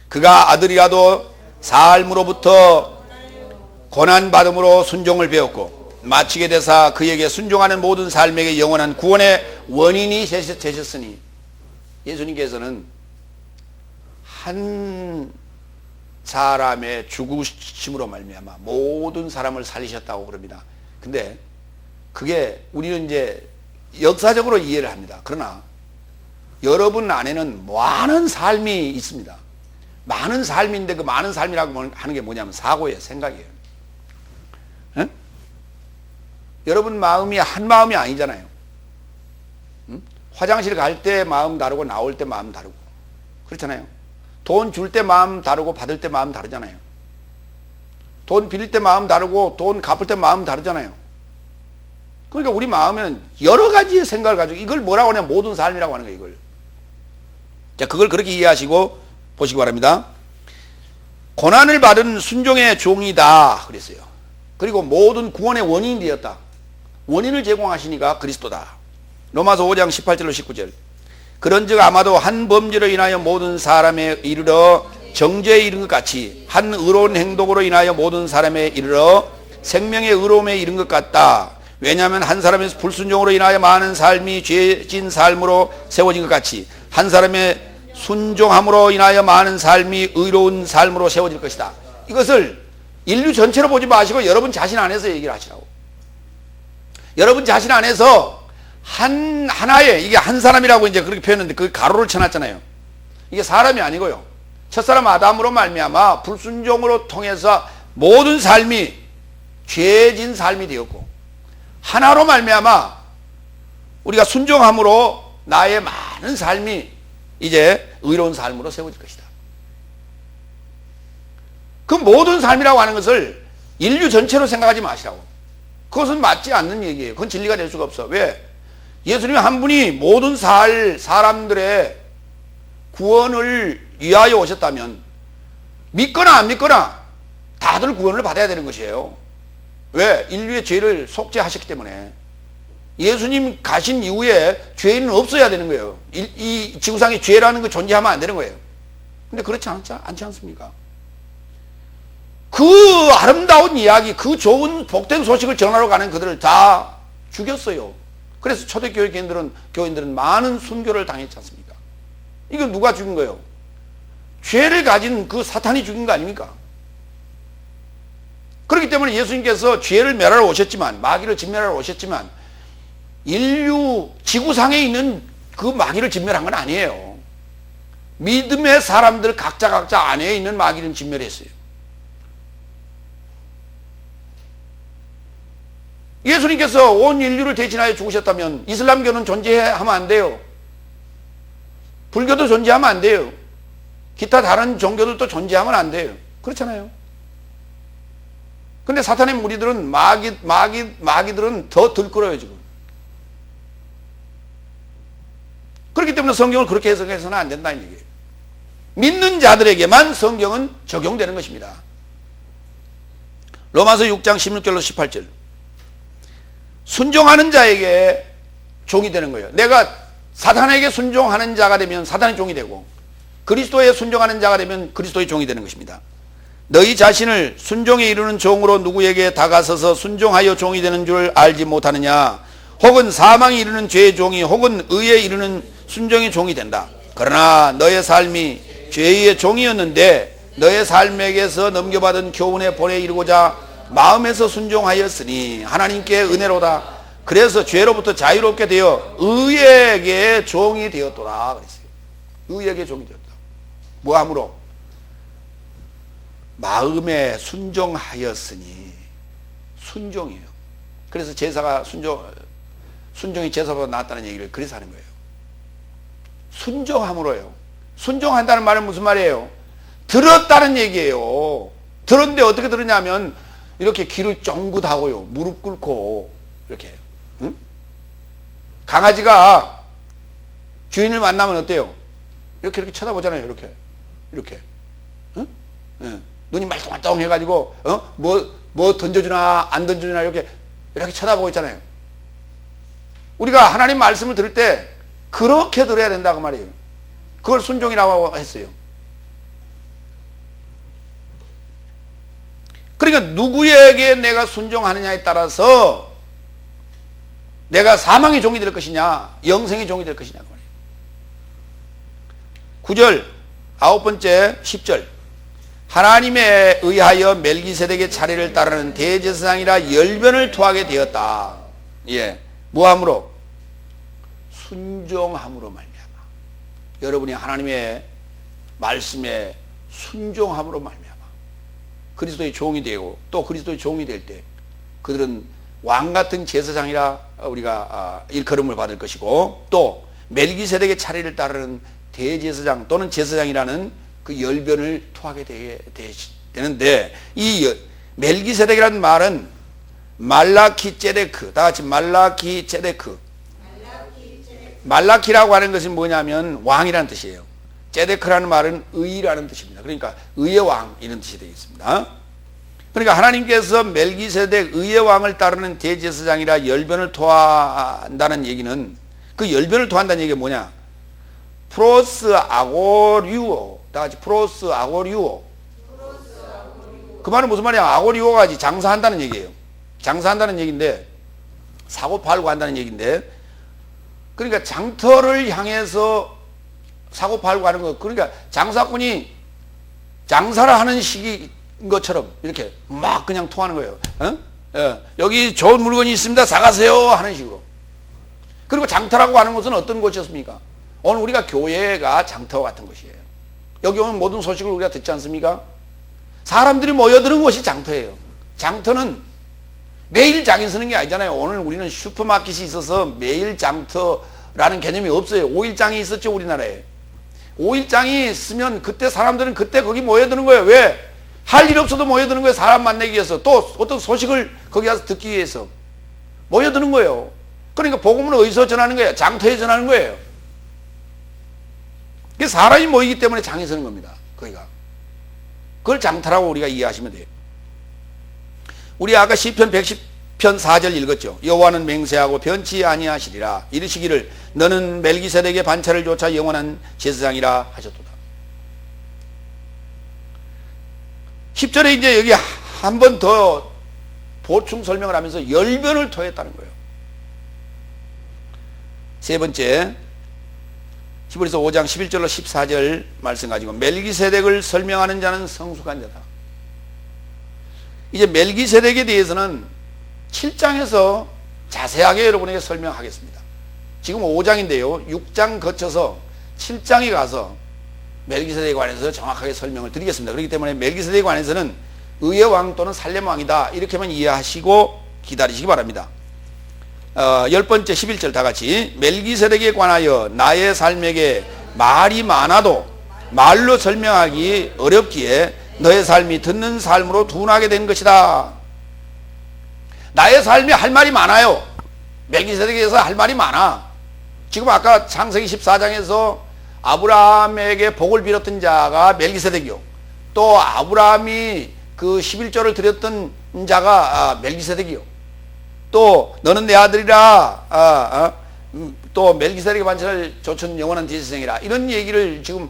그가 아들이라도 삶으로부터 고난받음으로 순종을 배웠고 마치게 되사 그에게 순종하는 모든 삶에게 영원한 구원의 원인이 되셨으니, 예수님께서는 한 사람의 죽으심으로 말미암아 모든 사람을 살리셨다고 그럽니다. 근데 그게 우리는 이제 역사적으로 이해를 합니다. 그러나 여러분 안에는 많은 삶이 있습니다. 많은 삶인데 그 많은 삶이라고 하는 게 뭐냐면 사고예요, 생각이에요. 에? 여러분 마음이 한 마음이 아니잖아요. 화장실 갈 때 마음 다르고 나올 때 마음 다르고 그렇잖아요. 돈 줄 때 마음 다르고 받을 때 마음 다르잖아요. 돈 빌릴 때 마음 다르고 돈 갚을 때 마음 다르잖아요. 그러니까 우리 마음에는 여러 가지의 생각을 가지고, 이걸 뭐라고 하냐, 모든 삶이라고 하는 거예요, 이걸. 자, 그걸 그렇게 이해하시고 보시기 바랍니다. 고난을 받은 순종의 종이다 그랬어요. 그리고 모든 구원의 원인이 되었다. 원인을 제공하시니까 그리스도다. 로마서 5장 18절로 19절. 그런즉 아마도 한 범죄로 인하여 모든 사람에 이르러 정죄에 이른 것 같이 한 의로운 행동으로 인하여 모든 사람에 이르러 생명의 의로움에 이른 것 같다. 왜냐하면 한 사람의 불순종으로 인하여 많은 삶이 죄진 삶으로 세워진 것 같이 한 사람의 순종함으로 인하여 많은 삶이 의로운 삶으로 세워질 것이다. 이것을 인류 전체로 보지 마시고 여러분 자신 안에서 얘기를 하시라고. 여러분 자신 안에서 하나의, 이게 한 사람이라고 이제 그렇게 표현했는데 그 가로를 쳐놨잖아요. 이게 사람이 아니고요. 첫사람 아담으로 말미암아 불순종으로 통해서 모든 삶이 죄진 삶이 되었고, 하나로 말미암아 우리가 순종함으로 나의 많은 삶이 이제 의로운 삶으로 세워질 것이다. 그 모든 삶이라고 하는 것을 인류 전체로 생각하지 마시라고. 그것은 맞지 않는 얘기예요. 그건 진리가 될 수가 없어. 왜? 예수님 한 분이 모든 사람들의 구원을 위하여 오셨다면 믿거나 안 믿거나 다들 구원을 받아야 되는 것이에요. 왜? 인류의 죄를 속죄하셨기 때문에. 예수님 가신 이후에 죄인은 없어야 되는 거예요. 이 지구상에 죄라는 거 존재하면 안 되는 거예요. 근데 그렇지 않지 않습니까? 그 아름다운 이야기, 그 좋은 복된 소식을 전하러 가는 그들을 다 죽였어요. 그래서 초대교회 교인들은 많은 순교를 당했지 않습니까? 이거 누가 죽인 거예요? 죄를 가진 그 사탄이 죽인 거 아닙니까? 그렇기 때문에 예수님께서 죄를 멸하러 오셨지만, 마귀를 진멸하러 오셨지만 인류 지구상에 있는 그 마귀를 진멸한 건 아니에요. 믿음의 사람들 각자 안에 있는 마귀는 진멸했어요. 예수님께서 온 인류를 대신하여 죽으셨다면 이슬람교는 존재하면 안 돼요. 불교도 존재하면 안 돼요. 기타 다른 종교들도 존재하면 안 돼요. 그렇잖아요. 근데 사탄의 무리들은 마귀들은 더 들끓어요, 지금. 그렇기 때문에 성경을 그렇게 해석해서는 안 된다는 얘기예요. 믿는 자들에게만 성경은 적용되는 것입니다. 로마서 6장 16절로 18절. 순종하는 자에게 종이 되는 거예요. 내가 사탄에게 순종하는 자가 되면 사탄의 종이 되고, 그리스도에 순종하는 자가 되면 그리스도의 종이 되는 것입니다. 너희 자신을 순종에 이르는 종으로 누구에게 다가서서 순종하여 종이 되는 줄 알지 못하느냐? 혹은 사망에 이르는 죄의 종이 혹은 의에 이르는 순종의 종이 된다. 그러나 너의 삶이 죄의 종이었는데 너의 삶에게서 넘겨받은 교훈의 본에 이르고자 마음에서 순종하였으니 하나님께 은혜로다. 그래서 죄로부터 자유롭게 되어 의에게 종이 되었도다 그랬어요. 의에게 종이 되었다. 뭐함으로? 마음에 순종하였으니. 순종이에요. 그래서 제사가 순종이 제사보다 낫다는 얘기를 그래서 하는 거예요. 순종함으로요. 순종한다는 말은 무슨 말이에요? 들었다는 얘기예요. 들었는데 어떻게 들었냐면 이렇게 귀를 쫑긋하고요. 무릎 꿇고 이렇게. 응? 강아지가 주인을 만나면 어때요? 이렇게 쳐다보잖아요. 이렇게. 응? 응. 눈이 말똥말똥 해가지고 뭐 던져주나 안 던져주나 이렇게 쳐다보고 있잖아요. 우리가 하나님 말씀을 들을 때 그렇게 들어야 된다고 말이에요. 그걸 순종이라고 했어요. 그러니까 누구에게 내가 순종하느냐에 따라서 내가 사망의 종이 될 것이냐 영생의 종이 될 것이냐. 9절 9번째 10절 하나님에 의하여 멜기세덱의 차례를 따르는 대제사장이라 열변을 토하게 되었다. 예, 뭐함으로? 순종함으로 말미암아. 여러분이 하나님의 말씀에 순종함으로 말미암아 그리스도의 종이 되고 또 그리스도의 종이 될 때 그들은 왕같은 제사장이라 우리가 일컬음을 받을 것이고 또 멜기세덱의 차례를 따르는 대제사장 또는 제사장이라는 그 열변을 토하게 되는데 이 멜기세덱이라는 말은 말라키ጼ데크, 다 같이 말라키ጼ데크. 말라키라고 하는 것은 뭐냐면 왕이라는 뜻이에요. 제데크라는 말은 의라는 뜻입니다. 그러니까 의의 왕 이런 뜻이 되겠습니다. 그러니까 하나님께서 멜기세덱 의의 왕을 따르는 대제사장이라 열변을 토한다는 얘기는 그 열변을 토한다는 얘기가 뭐냐? 프로스 아고리오, 다 같이 프로스 아고리오. 그 말은 무슨 말이야? 아고리오가 장사한다는 얘기예요. 장사한다는 얘기인데 사고 팔고 한다는 얘기인데 그러니까 장터를 향해서 사고 팔고 하는 거. 그러니까 장사꾼이 장사를 하는 시기인 것처럼 이렇게 막 그냥 통하는 거예요. 여기 좋은 물건이 있습니다. 사가세요 하는 식으로. 그리고 장터라고 하는 것은 어떤 곳이었습니까? 오늘 우리가 교회가 장터 같은 것이에요. 여기 오면 모든 소식을 우리가 듣지 않습니까? 사람들이 모여드는 곳이 장터예요. 장터는 매일 장이 서는 게 아니잖아요. 오늘 우리는 슈퍼마켓이 있어서 매일 장터라는 개념이 없어요. 5일장이 있었죠, 우리나라에. 5일장이 있으면 그때 사람들은 그때 거기 모여드는 거예요. 왜? 할 일 없어도 모여드는 거예요. 사람 만나기 위해서. 또 어떤 소식을 거기 가서 듣기 위해서. 모여드는 거예요. 그러니까 복음은 어디서 전하는 거예요? 장터에 전하는 거예요. 사람이 모이기 때문에 장이 서는 겁니다. 거기가. 그걸 장터라고 우리가 이해하시면 돼요. 우리 아까 시편 110편 4절 읽었죠. 여호와는 맹세하고 변치 아니하시리라. 이르시기를 너는 멜기세덱의 반차를 조차 영원한 제사장이라 하셨도다. 10절에 이제 여기 한 번 더 보충 설명을 하면서 열변을 토했다는 거예요. 세 번째 히브리서 5장 11절로 14절 말씀 가지고 멜기세덱을 설명하는 자는 성숙한 자다. 이제 멜기세덱에 대해서는 7장에서 자세하게 여러분에게 설명하겠습니다. 지금 5장인데요. 6장 거쳐서 7장에 가서 멜기세덱에 관해서 정확하게 설명을 드리겠습니다. 그렇기 때문에 멜기세덱에 관해서는 의의 왕 또는 살렘 왕이다 이렇게만 이해하시고 기다리시기 바랍니다. 10번째 11절 다 같이 멜기세덱에 관하여 나의 삶에게 말이 많아도 말로 설명하기 어렵기에 너의 삶이 듣는 삶으로 둔하게 된 것이다. 나의 삶이 할 말이 많아요. 멜기세덱에서 할 말이 많아. 지금 아까 창세기 14장에서 아브라함에게 복을 빌었던 자가 멜기세덱이요. 또 아브라함이 그 11조를 드렸던 자가 멜기세덱이요. 또 너는 내 아들이라 또 멜기세덱의 반찬을 조천 영원한 대제사장이라 이런 얘기를 지금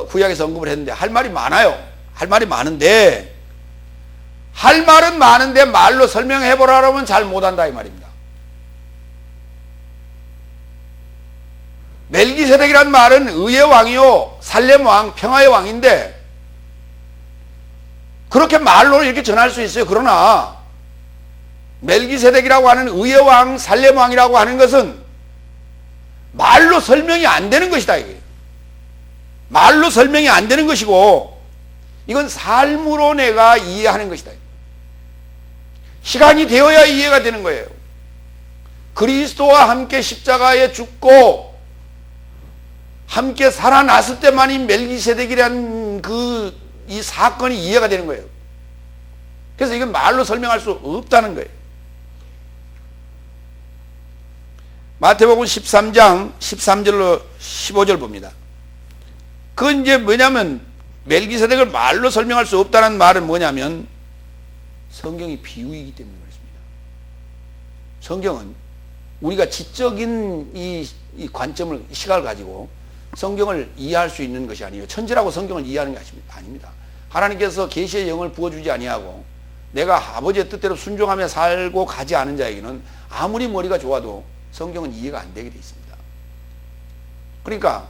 구약에서 언급을 했는데 할 말이 많아요. 할 말이 많은데 할 말은 많은데 말로 설명해보라 그러면 잘 못한다 이 말입니다. 멜기세덱이란 말은 의의 왕이요 살렘 왕 평화의 왕인데 그렇게 말로 이렇게 전할 수 있어요. 그러나 멜기세덱이라고 하는 의의 왕 살렘 왕이라고 하는 것은 말로 설명이 안 되는 것이다 이게. 말로 설명이 안 되는 것이고 이건 삶으로 내가 이해하는 것이다. 시간이 되어야 이해가 되는 거예요. 그리스도와 함께 십자가에 죽고 함께 살아났을 때만이 멜기세덱이라는 이 사건이 이해가 되는 거예요. 그래서 이건 말로 설명할 수 없다는 거예요. 마태복음 13장 13절로 15절 봅니다. 그건 이제 뭐냐면 멜기세덱을 말로 설명할 수 없다는 말은 뭐냐면 성경이 비유이기 때문에 그렇습니다. 성경은 우리가 지적인 이 관점을 시각을 가지고 성경을 이해할 수 있는 것이 아니에요. 천지라고 성경을 이해하는 게 아닙니다. 하나님께서 계시의 영을 부어주지 아니하고 내가 아버지의 뜻대로 순종하며 살고 가지 않은 자에게는 아무리 머리가 좋아도 성경은 이해가 안 되게 돼 있습니다. 그러니까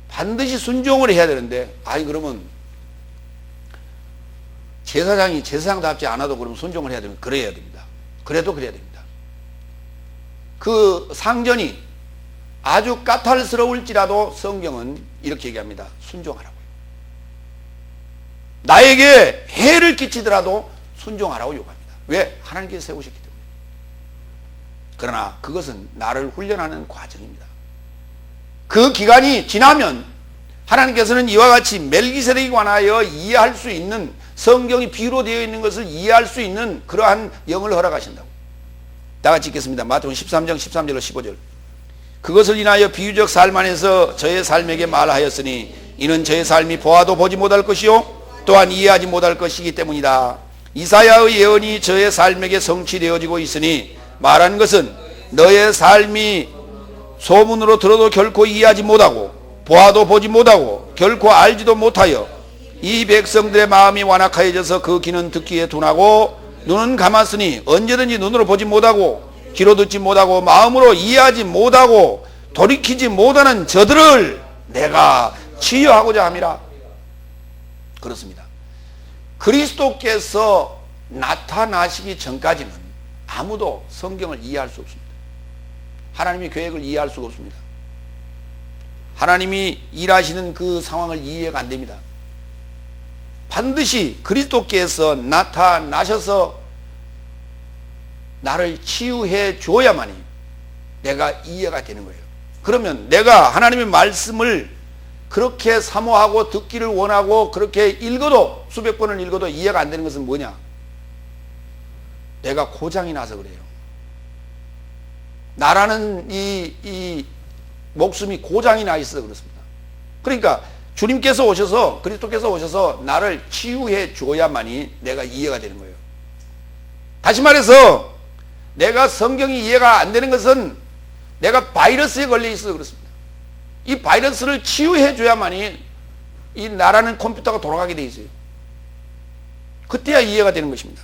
반드시 순종을 해야 되는데 그러면 제사장이 제사장답지 않아도 그러면 순종을 해야 되면 그래야 됩니다. 그래도 그래야 됩니다. 그 상전이 아주 까탈스러울지라도 성경은 이렇게 얘기합니다. 순종하라고요. 나에게 해를 끼치더라도 순종하라고 요구합니다. 왜? 하나님께서 세우셨기 때문에. 그러나 그것은 나를 훈련하는 과정입니다. 그 기간이 지나면 하나님께서는 이와 같이 멜기세덱에 관하여 이해할 수 있는 성경이 비유로 되어 있는 것을 이해할 수 있는 그러한 영을 허락하신다고. 다 같이 읽겠습니다. 마태복음 13장 13절로 15절. 그것을 인하여 비유적 삶 안에서 저의 삶에게 말하였으니 이는 저의 삶이 보아도 보지 못할 것이요 또한 이해하지 못할 것이기 때문이다. 이사야의 예언이 저의 삶에게 성취되어지고 있으니 말한 것은 너의 삶이 소문으로 들어도 결코 이해하지 못하고 보아도 보지 못하고 결코 알지도 못하여 이 백성들의 마음이 완악하여져서 그 귀는 듣기에 둔하고 눈은 감았으니 언제든지 눈으로 보지 못하고 귀로 듣지 못하고 마음으로 이해하지 못하고 돌이키지 못하는 저들을 내가 치유하고자 함이라. 그렇습니다. 그리스도께서 나타나시기 전까지는 아무도 성경을 이해할 수 없습니다. 하나님의 계획을 이해할 수가 없습니다. 하나님이 일하시는 그 상황을 이해가 안 됩니다. 반드시 그리스도께서 나타나셔서 나를 치유해 줘야만이 내가 이해가 되는 거예요. 그러면 내가 하나님의 말씀을 그렇게 사모하고 듣기를 원하고 그렇게 읽어도 수백 번을 읽어도 이해가 안 되는 것은 뭐냐? 내가 고장이 나서 그래요. 나라는 이 목숨이 고장이 나 있어 그렇습니다. 그러니까 주님께서 오셔서 그리스도께서 오셔서 나를 치유해 줘야만이 내가 이해가 되는 거예요. 다시 말해서 내가 성경이 이해가 안 되는 것은 내가 바이러스에 걸려 있어 그렇습니다. 이 바이러스를 치유해 줘야만이 이 나라는 컴퓨터가 돌아가게 돼 있어요. 그때야 이해가 되는 것입니다.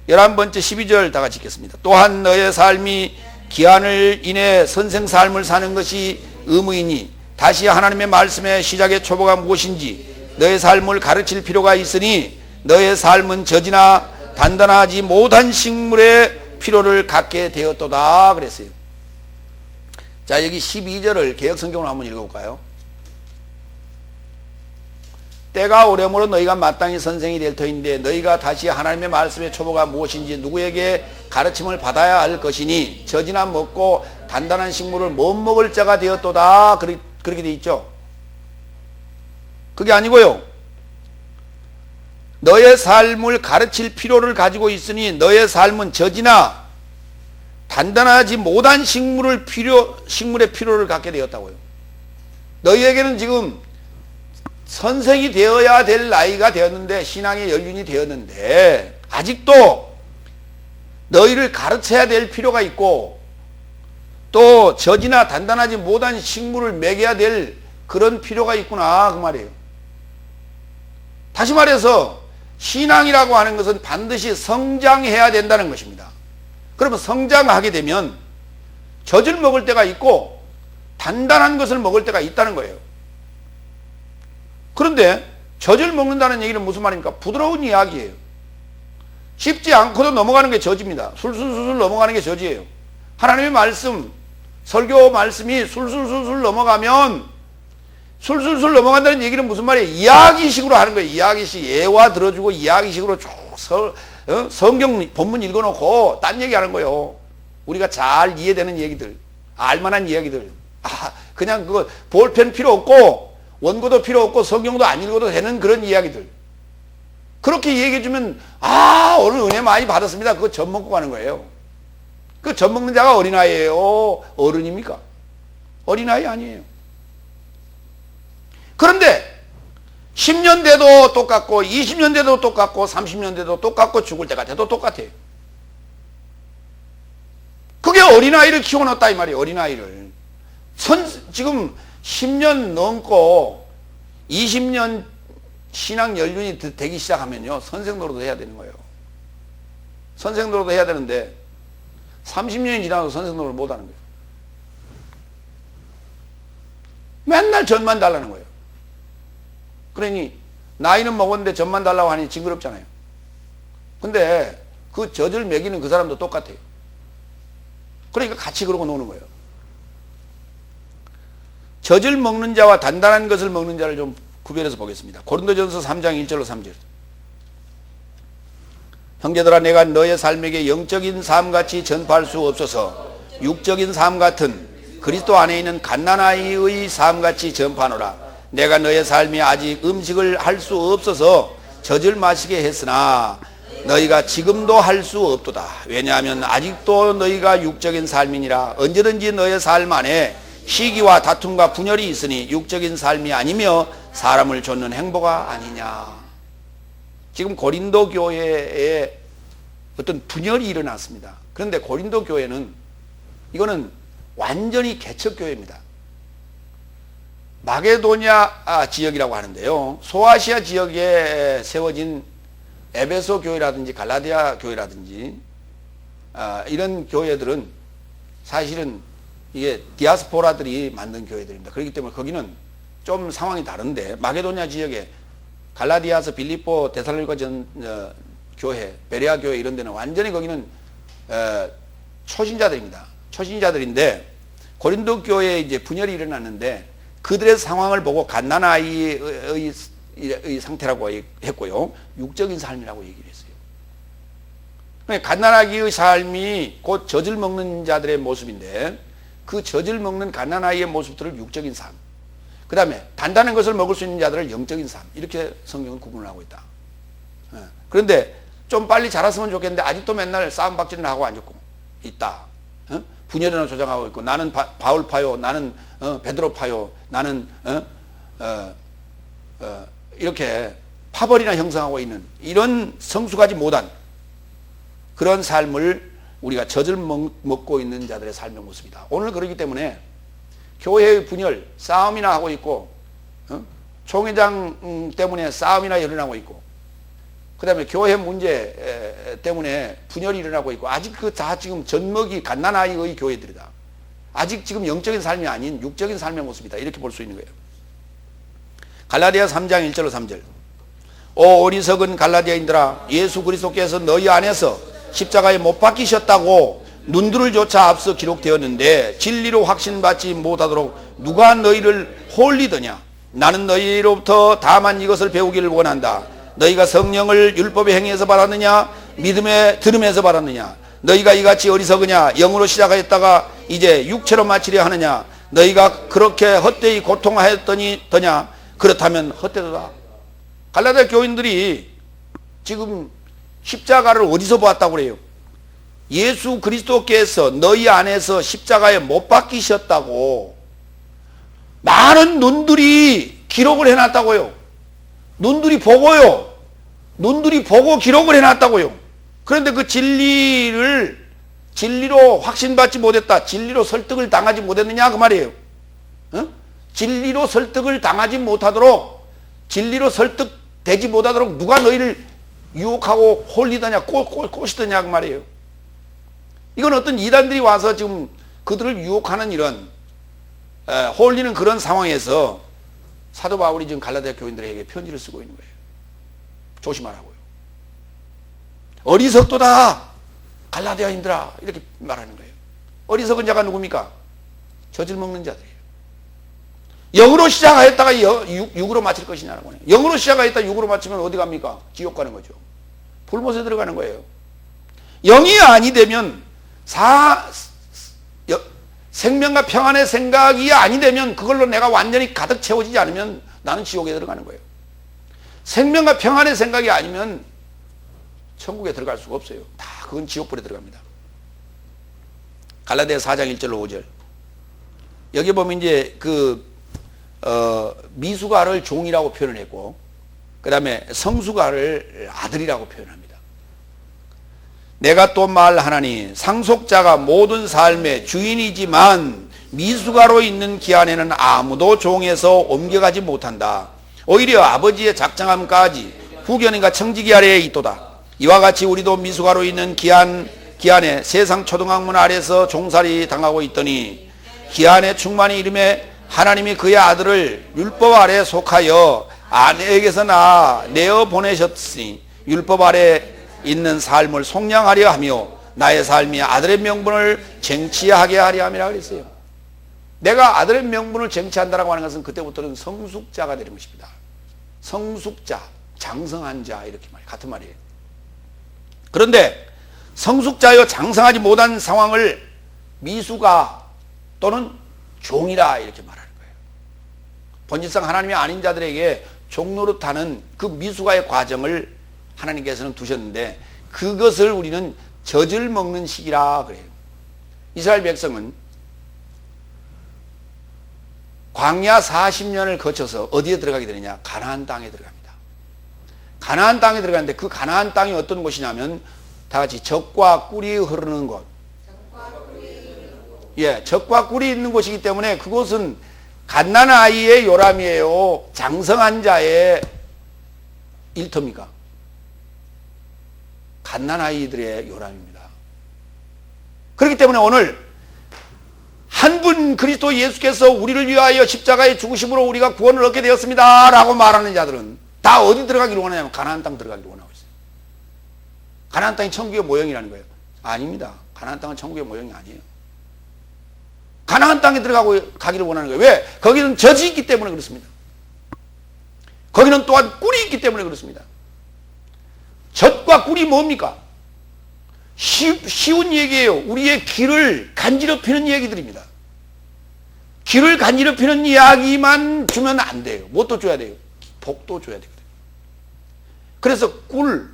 11번째 12절 다 같이 읽겠습니다. 또한 너의 삶이 기한을 인해 선생 삶을 사는 것이 의무이니 다시 하나님의 말씀의 시작의 초보가 무엇인지 너의 삶을 가르칠 필요가 있으니 너의 삶은 젖이나 단단하지 못한 식물의 필요를 갖게 되었도다 그랬어요. 자, 여기 12절을 개혁성경으로 한번 읽어볼까요? 때가 오려므로 너희가 마땅히 선생이 될 터인데 너희가 다시 하나님의 말씀의 초보가 무엇인지 누구에게 가르침을 받아야 할 것이니 젖이나 먹고 단단한 식물을 못 먹을 자가 되었도다. 그렇게 돼 있죠. 그게 아니고요. 너의 삶을 가르칠 필요를 가지고 있으니 너의 삶은 젖이나 단단하지 못한 식물의 필요를 갖게 되었다고요. 너희에게는 지금 선생이 되어야 될 나이가 되었는데, 신앙의 연륜이 되었는데 아직도 너희를 가르쳐야 될 필요가 있고 또 젖이나 단단하지 못한 식물을 먹여야 될 그런 필요가 있구나, 그 말이에요. 다시 말해서 신앙이라고 하는 것은 반드시 성장해야 된다는 것입니다. 그러면 성장하게 되면 젖을 먹을 때가 있고 단단한 것을 먹을 때가 있다는 거예요. 그런데 젖을 먹는다는 얘기는 무슨 말입니까? 부드러운 이야기예요. 쉽지 않고도 넘어가는 게 젖입니다. 술술술술 넘어가는 게 젖이에요. 하나님의 말씀, 설교 말씀이 술술술술 넘어가면, 술술술 넘어간다는 얘기는 무슨 말이에요? 이야기식으로 하는 거예요. 이야기식. 예화 들어주고 이야기식으로 쭉 성경 본문 읽어놓고 딴 얘기하는 거예요. 우리가 잘 이해되는 얘기들, 알만한 이야기들. 그냥 그거 볼펜 필요 없고 원고도 필요 없고 성경도 안 읽어도 되는 그런 이야기들. 그렇게 얘기해주면 오늘 은혜 많이 받았습니다. 그거 젖 먹고 가는 거예요. 그 젖 먹는 자가 어린아이예요? 어른입니까? 어린아이 아니에요. 그런데 10년 돼도 똑같고 20년 돼도 똑같고 30년 돼도 똑같고 죽을 때가 돼도 똑같아요. 그게 어린아이를 키워놨다 이 말이에요. 어린아이를. 지금 10년 넘고 20년 신앙 연륜이 되기 시작하면요, 선생 노릇도 해야 되는 거예요. 선생 노릇도 해야 되는데 30년이 지나도 선생 노릇을 못 하는 거예요. 맨날 젖만 달라는 거예요. 그러니 나이는 먹었는데 젖만 달라고 하니 징그럽잖아요. 근데 그 젖을 먹이는 그 사람도 똑같아요. 그러니까 같이 그러고 노는 거예요. 젖을 먹는 자와 단단한 것을 먹는 자를 좀 구별해서 보겠습니다. 고린도전서 3장 1절로 3절. 형제들아, 내가 너의 삶에게 영적인 삶같이 전파할 수 없어서 육적인 삶 같은 그리스도 안에 있는 갓난아이의 삶같이 전파하노라. 내가 너의 삶이 아직 음식을 할 수 없어서 젖을 마시게 했으나 너희가 지금도 할 수 없도다. 왜냐하면 아직도 너희가 육적인 삶이니라. 언제든지 너의 삶 안에 시기와 다툼과 분열이 있으니 육적인 삶이 아니며 사람을 좇는 행보가 아니냐. 지금 고린도 교회에 어떤 분열이 일어났습니다. 그런데 고린도 교회는 이거는 완전히 개척교회입니다. 마게도냐 지역이라고 하는데요, 소아시아 지역에 세워진 에베소 교회라든지 갈라디아 교회라든지 이런 교회들은 사실은 이게 디아스포라들이 만든 교회들입니다. 그렇기 때문에 거기는 좀 상황이 다른데, 마게도냐 지역에 갈라디아서 빌립보 데살로니가 교회, 베레아 교회 이런 데는 완전히 거기는 초신자들입니다. 초신자들인데 고린도 교회에 이제 분열이 일어났는데 그들의 상황을 보고 갓난아이의 상태라고 했고요, 육적인 삶이라고 얘기를 했어요. 그러니까 갓난아기의 삶이 곧 젖을 먹는 자들의 모습인데 그 젖을 먹는 갓난아이의 모습들을 육적인 삶, 그 다음에 단단한 것을 먹을 수 있는 자들을 영적인 삶, 이렇게 성경은 구분을 하고 있다. 그런데 좀 빨리 자랐으면 좋겠는데 아직도 맨날 싸움박질을 하고 앉고 있다. 분열이나 조장하고 있고, 나는 바울파요, 나는 베드로파요, 나는 이렇게 파벌이나 형성하고 있는 이런 성숙하지 못한 그런 삶을 우리가 젖을 먹고 있는 자들의 삶의 모습이다. 오늘 그렇기 때문에 교회의 분열, 싸움이나 하고 있고, 총회장 때문에 싸움이나 일어나고 있고, 그 다음에 교회 문제 때문에 분열이 일어나고 있고, 아직 그 다 지금 젖먹이 갓난아이의 교회들이다. 아직 지금 영적인 삶이 아닌 육적인 삶의 모습이다. 이렇게 볼 수 있는 거예요. 갈라디아 3장 1절로 3절. 오 어리석은 갈라디아인들아, 예수 그리스도께서 너희 안에서 십자가에 못 박히셨다고 눈들을 조차 앞서 기록되었는데 진리로 확신받지 못하도록 누가 너희를 홀리더냐. 나는 너희로부터 다만 이것을 배우기를 원한다. 너희가 성령을 율법의 행위에서 받았느냐 믿음의 들음에서 받았느냐. 너희가 이같이 어리석으냐. 영으로 시작하였다가 이제 육체로 마치려 하느냐. 너희가 그렇게 헛되이 고통하였더냐. 그렇다면 헛되도다. 갈라디아 교인들이 지금 십자가를 어디서 보았다고 그래요? 예수 그리스도께서 너희 안에서 십자가에 못 박히셨다고 많은 눈들이 기록을 해놨다고요. 눈들이 보고요. 눈들이 보고 기록을 해놨다고요. 그런데 그 진리로 확신받지 못했다. 진리로 설득을 당하지 못했느냐 그 말이에요. 어? 진리로 설득을 당하지 못하도록, 진리로 설득되지 못하도록 누가 너희를 유혹하고 홀리더냐 꼬시더냐 그 말이에요. 이건 어떤 이단들이 와서 지금 그들을 유혹하는 이런 홀리는 그런 상황에서 사도 바울이 지금 갈라디아 교인들에게 편지를 쓰고 있는 거예요. 조심하라고요. 어리석도다 갈라디아인들아 이렇게 말하는 거예요. 어리석은 자가 누굽니까? 젖을 먹는 자들이에요. 영으로 시작하였다가 육으로 마칠 것이냐라고 해요. 영으로 시작하였다 육으로 마치면 어디 갑니까? 지옥 가는 거죠. 불못에 들어가는 거예요. 영이 아니 되면 생명과 평안의 생각이 아니 되면, 그걸로 내가 완전히 가득 채워지지 않으면 나는 지옥에 들어가는 거예요. 생명과 평안의 생각이 아니면 천국에 들어갈 수가 없어요. 다 그건 지옥불에 들어갑니다. 갈라디아 4장 1절로 5절. 여기 보면 이제 미수가를 종이라고 표현을 했고, 그 다음에 성수가를 아들이라고 표현합니다. 내가 또 말하나니 상속자가 모든 삶의 주인이지만 미수가로 있는 기한에는 아무도 종에서 옮겨가지 못한다. 오히려 아버지의 작정함까지 후견인과 청지기 아래에 있도다. 이와 같이 우리도 미수가로 있는 기한에 세상 초등학문 아래에서 종살이 당하고 있더니, 기한의 충만이 이름에 하나님이 그의 아들을 율법 아래에 속하여 아내에게서 내어 보내셨으니 율법 아래 있는 삶을 속량하려 하며 나의 삶이 아들의 명분을 쟁취하게 하려 함이라 그랬어요. 내가 아들의 명분을 쟁취한다라고 하는 것은 그때부터는 성숙자가 되는 것입니다. 성숙자, 장성한 자 이렇게 같은 말이에요. 그런데 성숙자여 장성하지 못한 상황을 미수가 또는 종이라 이렇게 말하는 거예요. 본질상 하나님이 아닌 자들에게 종노릇하는 그 미수가의 과정을 하나님께서는 두셨는데, 그것을 우리는 젖을 먹는 시기라 그래요. 이스라엘 백성은 광야 40년을 거쳐서 어디에 들어가게 되느냐? 가나안 땅에 들어갑니다. 가나안 땅에 들어가는데 그 가나안 땅이 어떤 곳이냐면 다 같이 젖과 꿀이 흐르는 곳. 예, 젖과 꿀이 있는 곳이기 때문에 그곳은 갓난아이의 요람이에요. 장성한 자의 일터입니까? 갓난아이들의 요람입니다. 그렇기 때문에 오늘 한 분 그리스도 예수께서 우리를 위하여 십자가에 죽으심으로 우리가 구원을 얻게 되었습니다 라고 말하는 자들은 다 어디 들어가기를 원하냐면 가나안 땅 들어가기를 원하고 있어요. 가나안 땅이 천국의 모형이라는 거예요. 아닙니다. 가나안 땅은 천국의 모형이 아니에요. 가나안 땅에 가기를 원하는 거예요. 왜? 거기는 젖이 있기 때문에 그렇습니다. 거기는 또한 꿀이 있기 때문에 그렇습니다. 젖과 꿀이 뭡니까? 쉬운 얘기예요. 우리의 귀를 간지럽히는 얘기들입니다. 귀를 간지럽히는 이야기만 주면 안 돼요. 뭣도 줘야 돼요? 복도 줘야 되거든요. 그래서 꿀,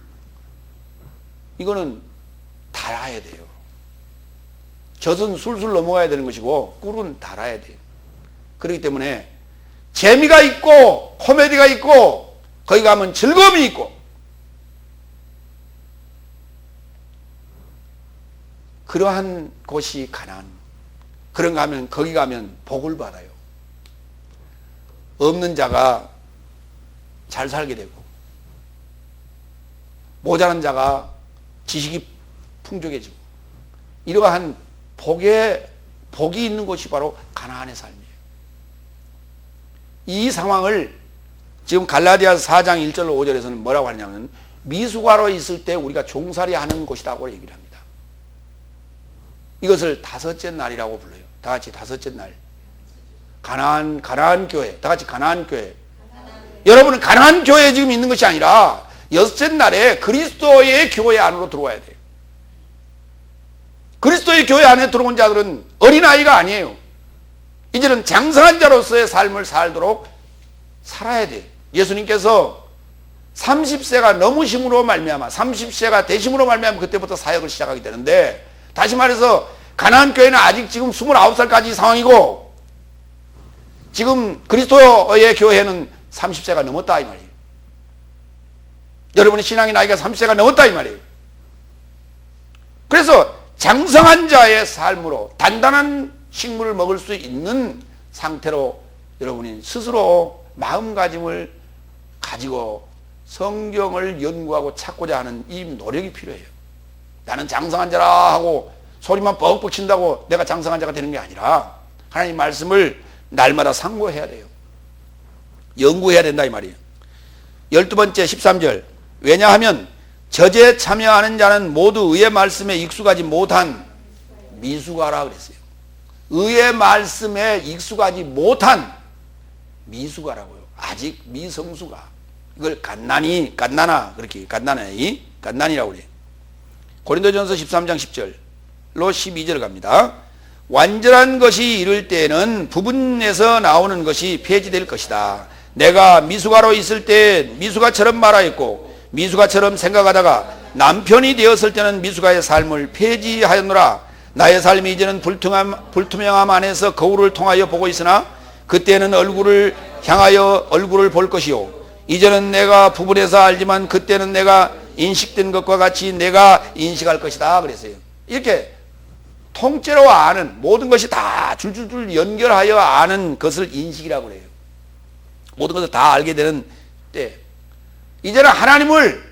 이거는 달아야 돼요. 젖은 술술 넘어가야 되는 것이고 꿀은 달아야 돼요. 그렇기 때문에 재미가 있고 코미디가 있고 거기 가면 즐거움이 있고, 그러한 곳이 가나안. 그런가 하면 거기 가면 복을 받아요. 없는 자가 잘 살게 되고 모자란 자가 지식이 풍족해지고, 이러한 복이 있는 곳이 바로 가나안의 삶이에요. 이 상황을 지금 갈라디아서 4장 1절로 5절에서는 뭐라고 하냐면 미수가로 있을 때 우리가 종살이 하는 곳이라고 얘기를 합니다. 이것을 다섯째 날이라고 불러요. 다 같이 다섯째 날. 가나안 교회. 다 같이 가나안 교회. 여러분은 가나안 교회에 지금 있는 것이 아니라 여섯째 날에 그리스도의 교회 안으로 들어와야 돼요. 그리스도의 교회 안에 들어온 자들은 어린아이가 아니에요. 이제는 장성한 자로서의 삶을 살도록 살아야 돼요. 예수님께서 30세가 넘으심으로 말미암아 30세가 되심으로 말미암아 그때부터 사역을 시작하게 되는데, 다시 말해서 가나안 교회는 아직 지금 29살까지 상황이고 지금 그리스도의 교회는 30세가 넘었다 이 말이에요. 여러분의 신앙의 나이가 30세가 넘었다 이 말이에요. 그래서 장성한 자의 삶으로 단단한 식물을 먹을 수 있는 상태로 여러분이 스스로 마음가짐을 가지고 성경을 연구하고 찾고자 하는 이 노력이 필요해요. 나는 장성한 자라 하고 소리만 뻑뻑 친다고 내가 장성한 자가 되는 게 아니라 하나님 말씀을 날마다 상고해야 돼요. 연구해야 된다 이 말이에요. 12번째 13절. 왜냐하면 저제 참여하는 자는 모두 의의 말씀에 익숙하지 못한 미숙아라 그랬어요. 의의 말씀에 익숙하지 못한 미숙아라고요. 아직 미성수가. 이걸 갓난이라고 그래요. 고린도전서 13장 10절로 12절 갑니다. 완전한 것이 이를 때에는 부분에서 나오는 것이 폐지될 것이다. 내가 미숙아로 있을 때 미숙아처럼 말하였고 미숙아처럼 생각하다가 남편이 되었을 때는 미숙아의 삶을 폐지하였노라. 나의 삶이 이제는 불투명함 안에서 거울을 통하여 보고 있으나 그때는 얼굴을 향하여 얼굴을 볼 것이요. 이제는 내가 부분에서 알지만 그때는 내가 인식된 것과 같이 내가 인식할 것이다 그랬어요. 이렇게 통째로 아는, 모든 것이 다 줄줄줄 연결하여 아는 것을 인식이라고 그래요. 모든 것을 다 알게 되는 때, 이제는 하나님을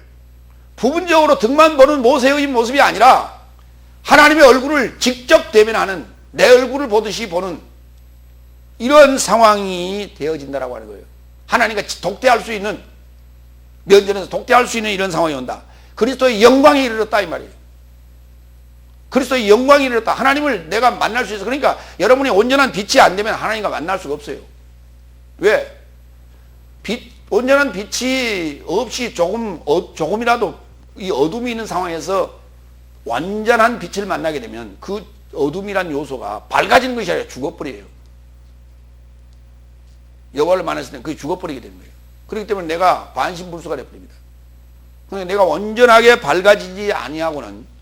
부분적으로 등만 보는 모세의 모습이 아니라 하나님의 얼굴을 직접 대면하는, 내 얼굴을 보듯이 보는 이런 상황이 되어진다라고 하는 거예요. 하나님과 독대할 수 있는, 면전에서 독대할 수 있는 이런 상황이 온다. 그리스도의 영광이 이르렀다 이 말이에요. 그리스도의 영광이 이르렀다. 하나님을 내가 만날 수 있어. 그러니까 여러분이 온전한 빛이 안 되면 하나님과 만날 수가 없어요. 왜? 온전한 빛이 없이 조금이라도 이 어둠이 있는 상황에서 완전한 빛을 만나게 되면 그 어둠이란 요소가 밝아지는 것이 아니라 죽어버려요. 여호와를 만났을 때는 그게 죽어버리게 되는 거예요. 그렇기 때문에 내가 반신불수가 되어버립니다. 그러니까 내가 온전하게 밝아지지 아니하고는,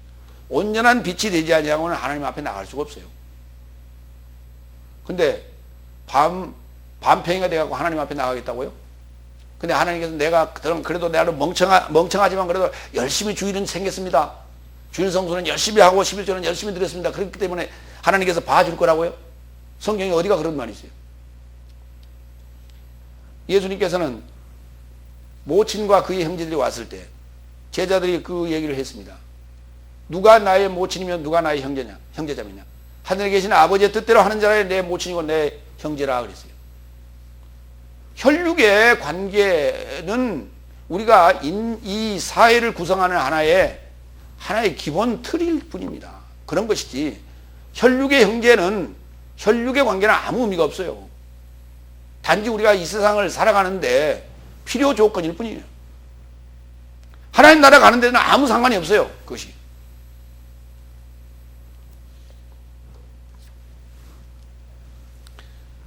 온전한 빛이 되지 아니하고는 하나님 앞에 나갈 수가 없어요. 근데 밤팽이가 돼갖고 하나님 앞에 나가겠다고요? 근데 하나님께서 내가 그래도 나를 멍청하지만 그래도 열심히 주일은 생겼습니다. 주일 성수는 열심히 하고 11조는 열심히 드렸습니다. 그렇기 때문에 하나님께서 봐줄 거라고요? 성경에 어디가 그런 말이 있어요? 예수님께서는 모친과 그의 형제들이 왔을 때 제자들이 그 얘기를 했습니다. 누가 나의 모친이면 누가 나의 형제자매냐? 하늘에 계신 아버지의 뜻대로 하는 자가 내 모친이고 내 형제라 그랬어요. 혈육의 관계는 우리가 이 사회를 구성하는 하나의 기본 틀일 뿐입니다. 그런 것이지 혈육의 관계는 아무 의미가 없어요. 단지 우리가 이 세상을 살아가는데 필요 조건일 뿐이에요. 하나님 나라 가는 데는 아무 상관이 없어요. 그것이.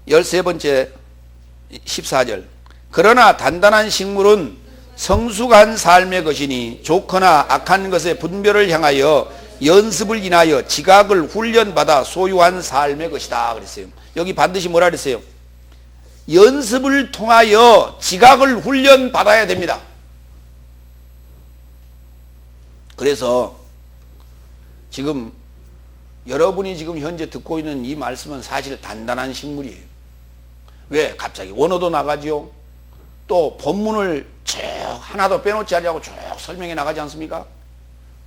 열세 번째 14절. 그러나 단단한 식물은 성숙한 삶의 것이니 좋거나 악한 것의 분별을 향하여 연습을 인하여 지각을 훈련받아 소유한 삶의 것이다 그랬어요. 여기 반드시 뭐라 그랬어요? 연습을 통하여 지각을 훈련받아야 됩니다. 그래서 지금 여러분이 지금 현재 듣고 있는 이 말씀은 사실 단단한 식물이에요. 왜? 갑자기 원어도 나가지요. 또 본문을 쭉 하나도 빼놓지 않냐고 쭉 설명해 나가지 않습니까?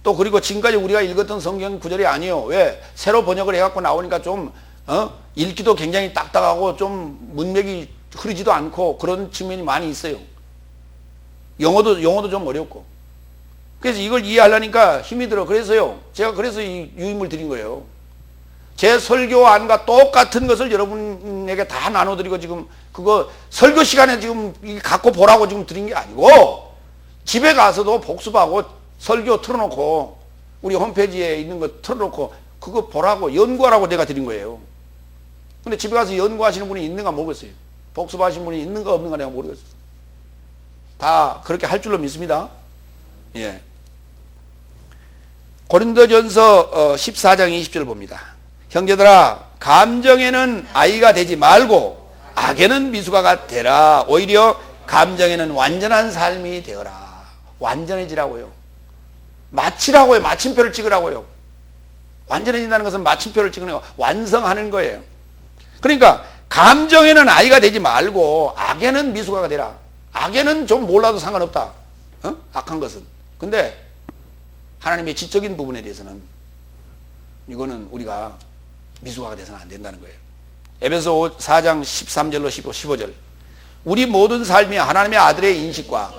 또 그리고 지금까지 우리가 읽었던 성경 구절이 아니에요. 왜? 새로 번역을 해갖고 나오니까 좀 읽기도 굉장히 딱딱하고 좀 문맥이 흐르지도 않고 그런 측면이 많이 있어요. 영어도 좀 어렵고. 그래서 이걸 이해하려니까 힘이 들어. 그래서 이 유임을 드린 거예요. 제 설교안과 똑같은 것을 여러분에게 다 나눠드리고 지금 그거 설교 시간에 지금 갖고 보라고 지금 드린 게 아니고 집에 가서도 복습하고 설교 틀어놓고 우리 홈페이지에 있는 거 틀어놓고 그거 보라고 연구하라고 내가 드린 거예요. 근데 집에 가서 연구하시는 분이 있는가 모르겠어요. 복습하시는 분이 있는가 없는가 내가 모르겠어요. 다 그렇게 할 줄로 믿습니다. 예. 고린도전서 14장 20절 봅니다. 형제들아, 감정에는 아이가 되지 말고 악에는 미숙아가 되라. 오히려 감정에는 완전한 삶이 되어라. 완전해지라고요. 마치라고요. 마침표를 찍으라고요. 완전해진다는 것은 마침표를 찍는 거, 완성하는 거예요. 그러니까 감정에는 아이가 되지 말고 악에는 미숙아가 되라. 악에는 좀 몰라도 상관없다. 악한 것은. 근데 하나님의 지적인 부분에 대해서는 이거는 우리가 미숙아가 돼서는 안 된다는 거예요. 에베소 4장 13절로 15절. 우리 모든 삶이 하나님의 아들의 인식과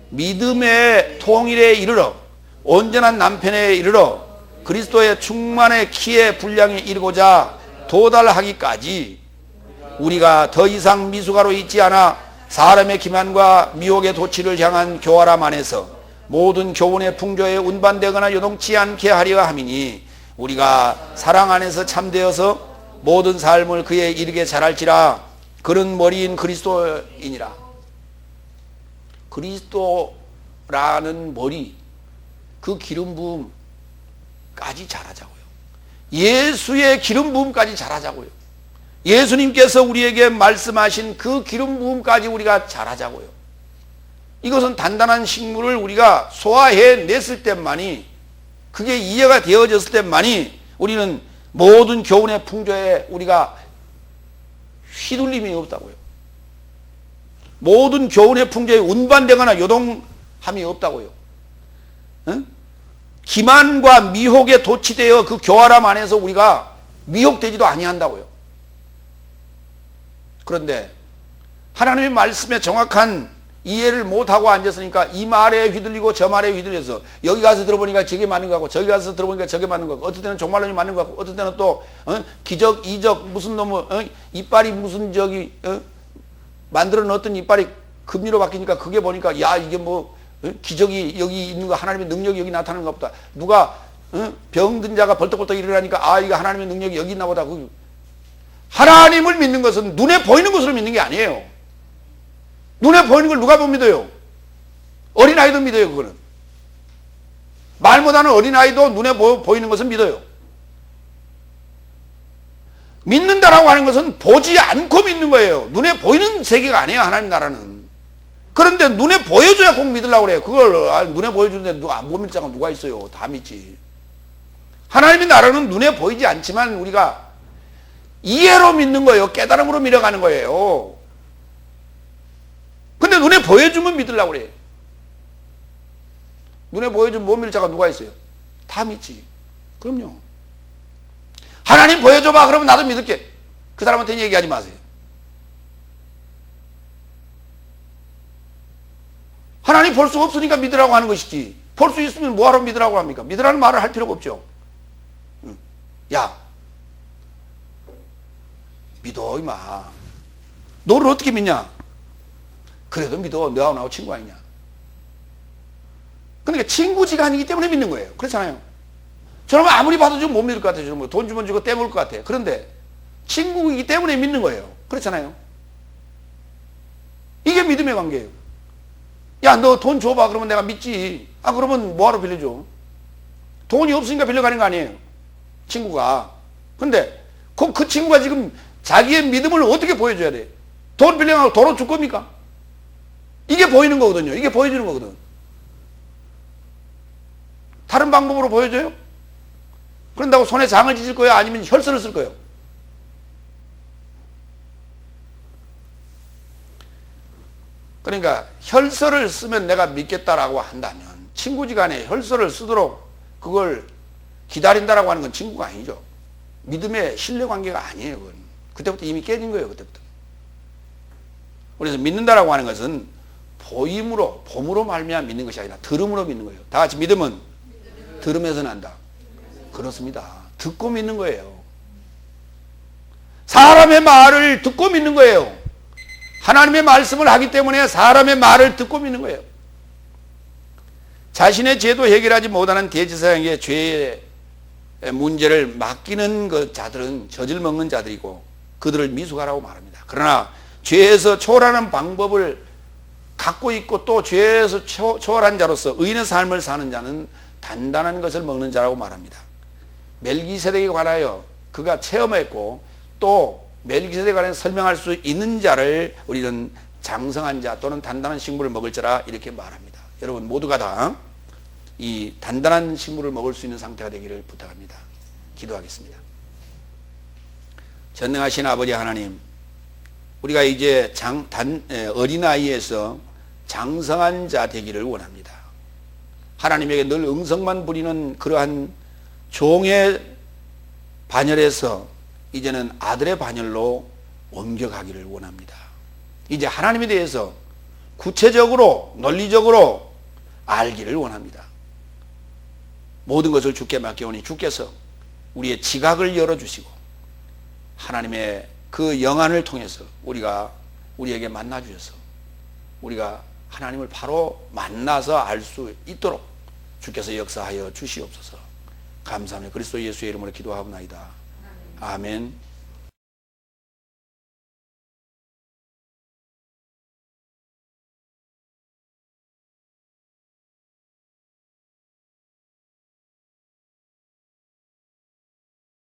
믿음의 통일에 이르러 온전한 남편에 이르러 그리스도의 충만의 키의 분량에 이르고자 도달하기까지 우리가 더 이상 미숙아로 있지 않아 사람의 기만과 미혹의 도취를 향한 교활함 안에서 모든 교훈의 풍조에 운반되거나 요동치 않게 하려 함이니 우리가 사랑 안에서 참되어서 모든 삶을 그에 이르게 잘할지라. 그는 머리인 그리스도이니라. 그리스도라는 머리, 그 기름 부음까지 잘하자고요. 예수의 기름 부음까지 잘하자고요. 예수님께서 우리에게 말씀하신 그 기름 부음까지 우리가 잘하자고요. 이것은 단단한 식물을 우리가 소화해냈을 때만이, 그게 이해가 되어졌을 때만이 우리는 모든 교훈의 풍조에 우리가 휘둘림이 없다고요. 모든 교훈의 풍조에 운반되거나 요동함이 없다고요. 응? 기만과 미혹에 도취되어 그 교활함 안에서 우리가 미혹되지도 아니한다고요. 그런데 하나님의 말씀에 정확한 이해를 못하고 앉았으니까 이 말에 휘둘리고 저 말에 휘둘려서 여기 가서 들어보니까 저게 맞는 거 같고 저기 가서 들어보니까 저게 맞는 거 같고 어떨 때는 종말론이 맞는 거 같고 어떨 때는 또 기적 이적 무슨 놈의 이빨이 무슨 저기 만들어 놓았던 이빨이 금리로 바뀌니까 그게 보니까 야 이게 뭐 기적이 여기 있는 거, 하나님의 능력이 여기 나타나는 것 보다. 누가 병든 자가 벌떡벌떡 일어나니까 아 이거 하나님의 능력이 여기 있나 보다. 하나님을 믿는 것은 눈에 보이는 것으로 믿는 게 아니에요. 눈에 보이는 걸 누가 못 믿어요? 어린아이도 믿어요. 그거는 말 못하는 어린아이도 눈에 보이는 것은 믿어요. 믿는다라고 하는 것은 보지 않고 믿는 거예요. 눈에 보이는 세계가 아니에요. 하나님 나라는. 그런데 눈에 보여줘야 꼭 믿으려고 그래요. 그걸 눈에 보여주는데 누가 안 믿는 자가 누가 있어요? 다 믿지. 하나님의 나라는 눈에 보이지 않지만 우리가 이해로 믿는 거예요. 깨달음으로 밀어가는 거예요. 근데 눈에 보여주면 믿으려고 그래요. 눈에 보여주면 못 믿을 자가 누가 있어요? 다 믿지. 그럼요. 하나님 보여줘봐. 그러면 나도 믿을게. 그 사람한테는 얘기하지 마세요. 하나님 볼 수 없으니까 믿으라고 하는 것이지. 볼 수 있으면 뭐하러 믿으라고 합니까? 믿으라는 말을 할 필요가 없죠. 야, 믿어 임마. 너를 어떻게 믿냐? 그래도 믿어. 너하고 나하고 친구 아니냐? 그러니까 친구지간이기 때문에 믿는 거예요. 그렇잖아요. 저놈은 아무리 봐도 좀 못 믿을 것 같아요. 저놈은 돈 주면 주고 떼먹을 것 같아요. 그런데 친구이기 때문에 믿는 거예요. 그렇잖아요. 이게 믿음의 관계예요. 야, 너 돈 줘봐. 그러면 내가 믿지. 아, 그러면 뭐하러 빌려줘? 돈이 없으니까 빌려가는 거 아니에요. 친구가. 근데 그 친구가 지금 자기의 믿음을 어떻게 보여줘야 돼? 돈 빌려가고 도로 줄 겁니까? 이게 보이는 거거든요. 이게 보여주는 거거든. 다른 방법으로 보여줘요? 그런다고 손에 장을 찢을 거예요? 아니면 혈서를 쓸 거예요? 그러니까 혈서를 쓰면 내가 믿겠다라고 한다면 친구지간에 혈서를 쓰도록 그걸 기다린다라고 하는 건 친구가 아니죠. 믿음의 신뢰관계가 아니에요. 그건. 그때부터 이미 깨진 거예요. 그때부터. 그래서 믿는다라고 하는 것은 보임으로, 봄으로 말미암아 믿는 것이 아니라 들음으로 믿는 거예요. 다 같이 믿음은 들음에서 난다. 그렇습니다. 듣고 믿는 거예요. 사람의 말을 듣고 믿는 거예요. 하나님의 말씀을 하기 때문에 사람의 말을 듣고 믿는 거예요. 자신의 죄도 해결하지 못하는 대제사장에게 죄의 문제를 맡기는 그 자들은 젖을 먹는 자들이고 그들을 미숙하라고 말합니다. 그러나 죄에서 초월하는 방법을 갖고 있고 또 죄에서 초월한 자로서 의인의 삶을 사는 자는 단단한 것을 먹는 자라고 말합니다. 멜기세덱에 관하여 그가 체험했고 또 멜기세덱에 관해 설명할 수 있는 자를 우리는 장성한 자 또는 단단한 식물을 먹을 자라 이렇게 말합니다. 여러분 모두가 다 이 단단한 식물을 먹을 수 있는 상태가 되기를 부탁합니다. 기도하겠습니다. 전능하신 아버지 하나님, 우리가 이제 어린아이에서 장성한 자 되기를 원합니다. 하나님에게 늘 응성만 부리는 그러한 종의 반열에서 이제는 아들의 반열로 옮겨가기를 원합니다. 이제 하나님에 대해서 구체적으로 논리적으로 알기를 원합니다. 모든 것을 주께 맡겨오니 주께서 우리의 지각을 열어주시고 하나님의 그 영안을 통해서 우리에게 만나 주셔서 우리가 하나님을 바로 만나서 알 수 있도록 주께서 역사하여 주시옵소서. 감사합니다. 그리스도 예수의 이름으로 기도하옵나이다. 아멘.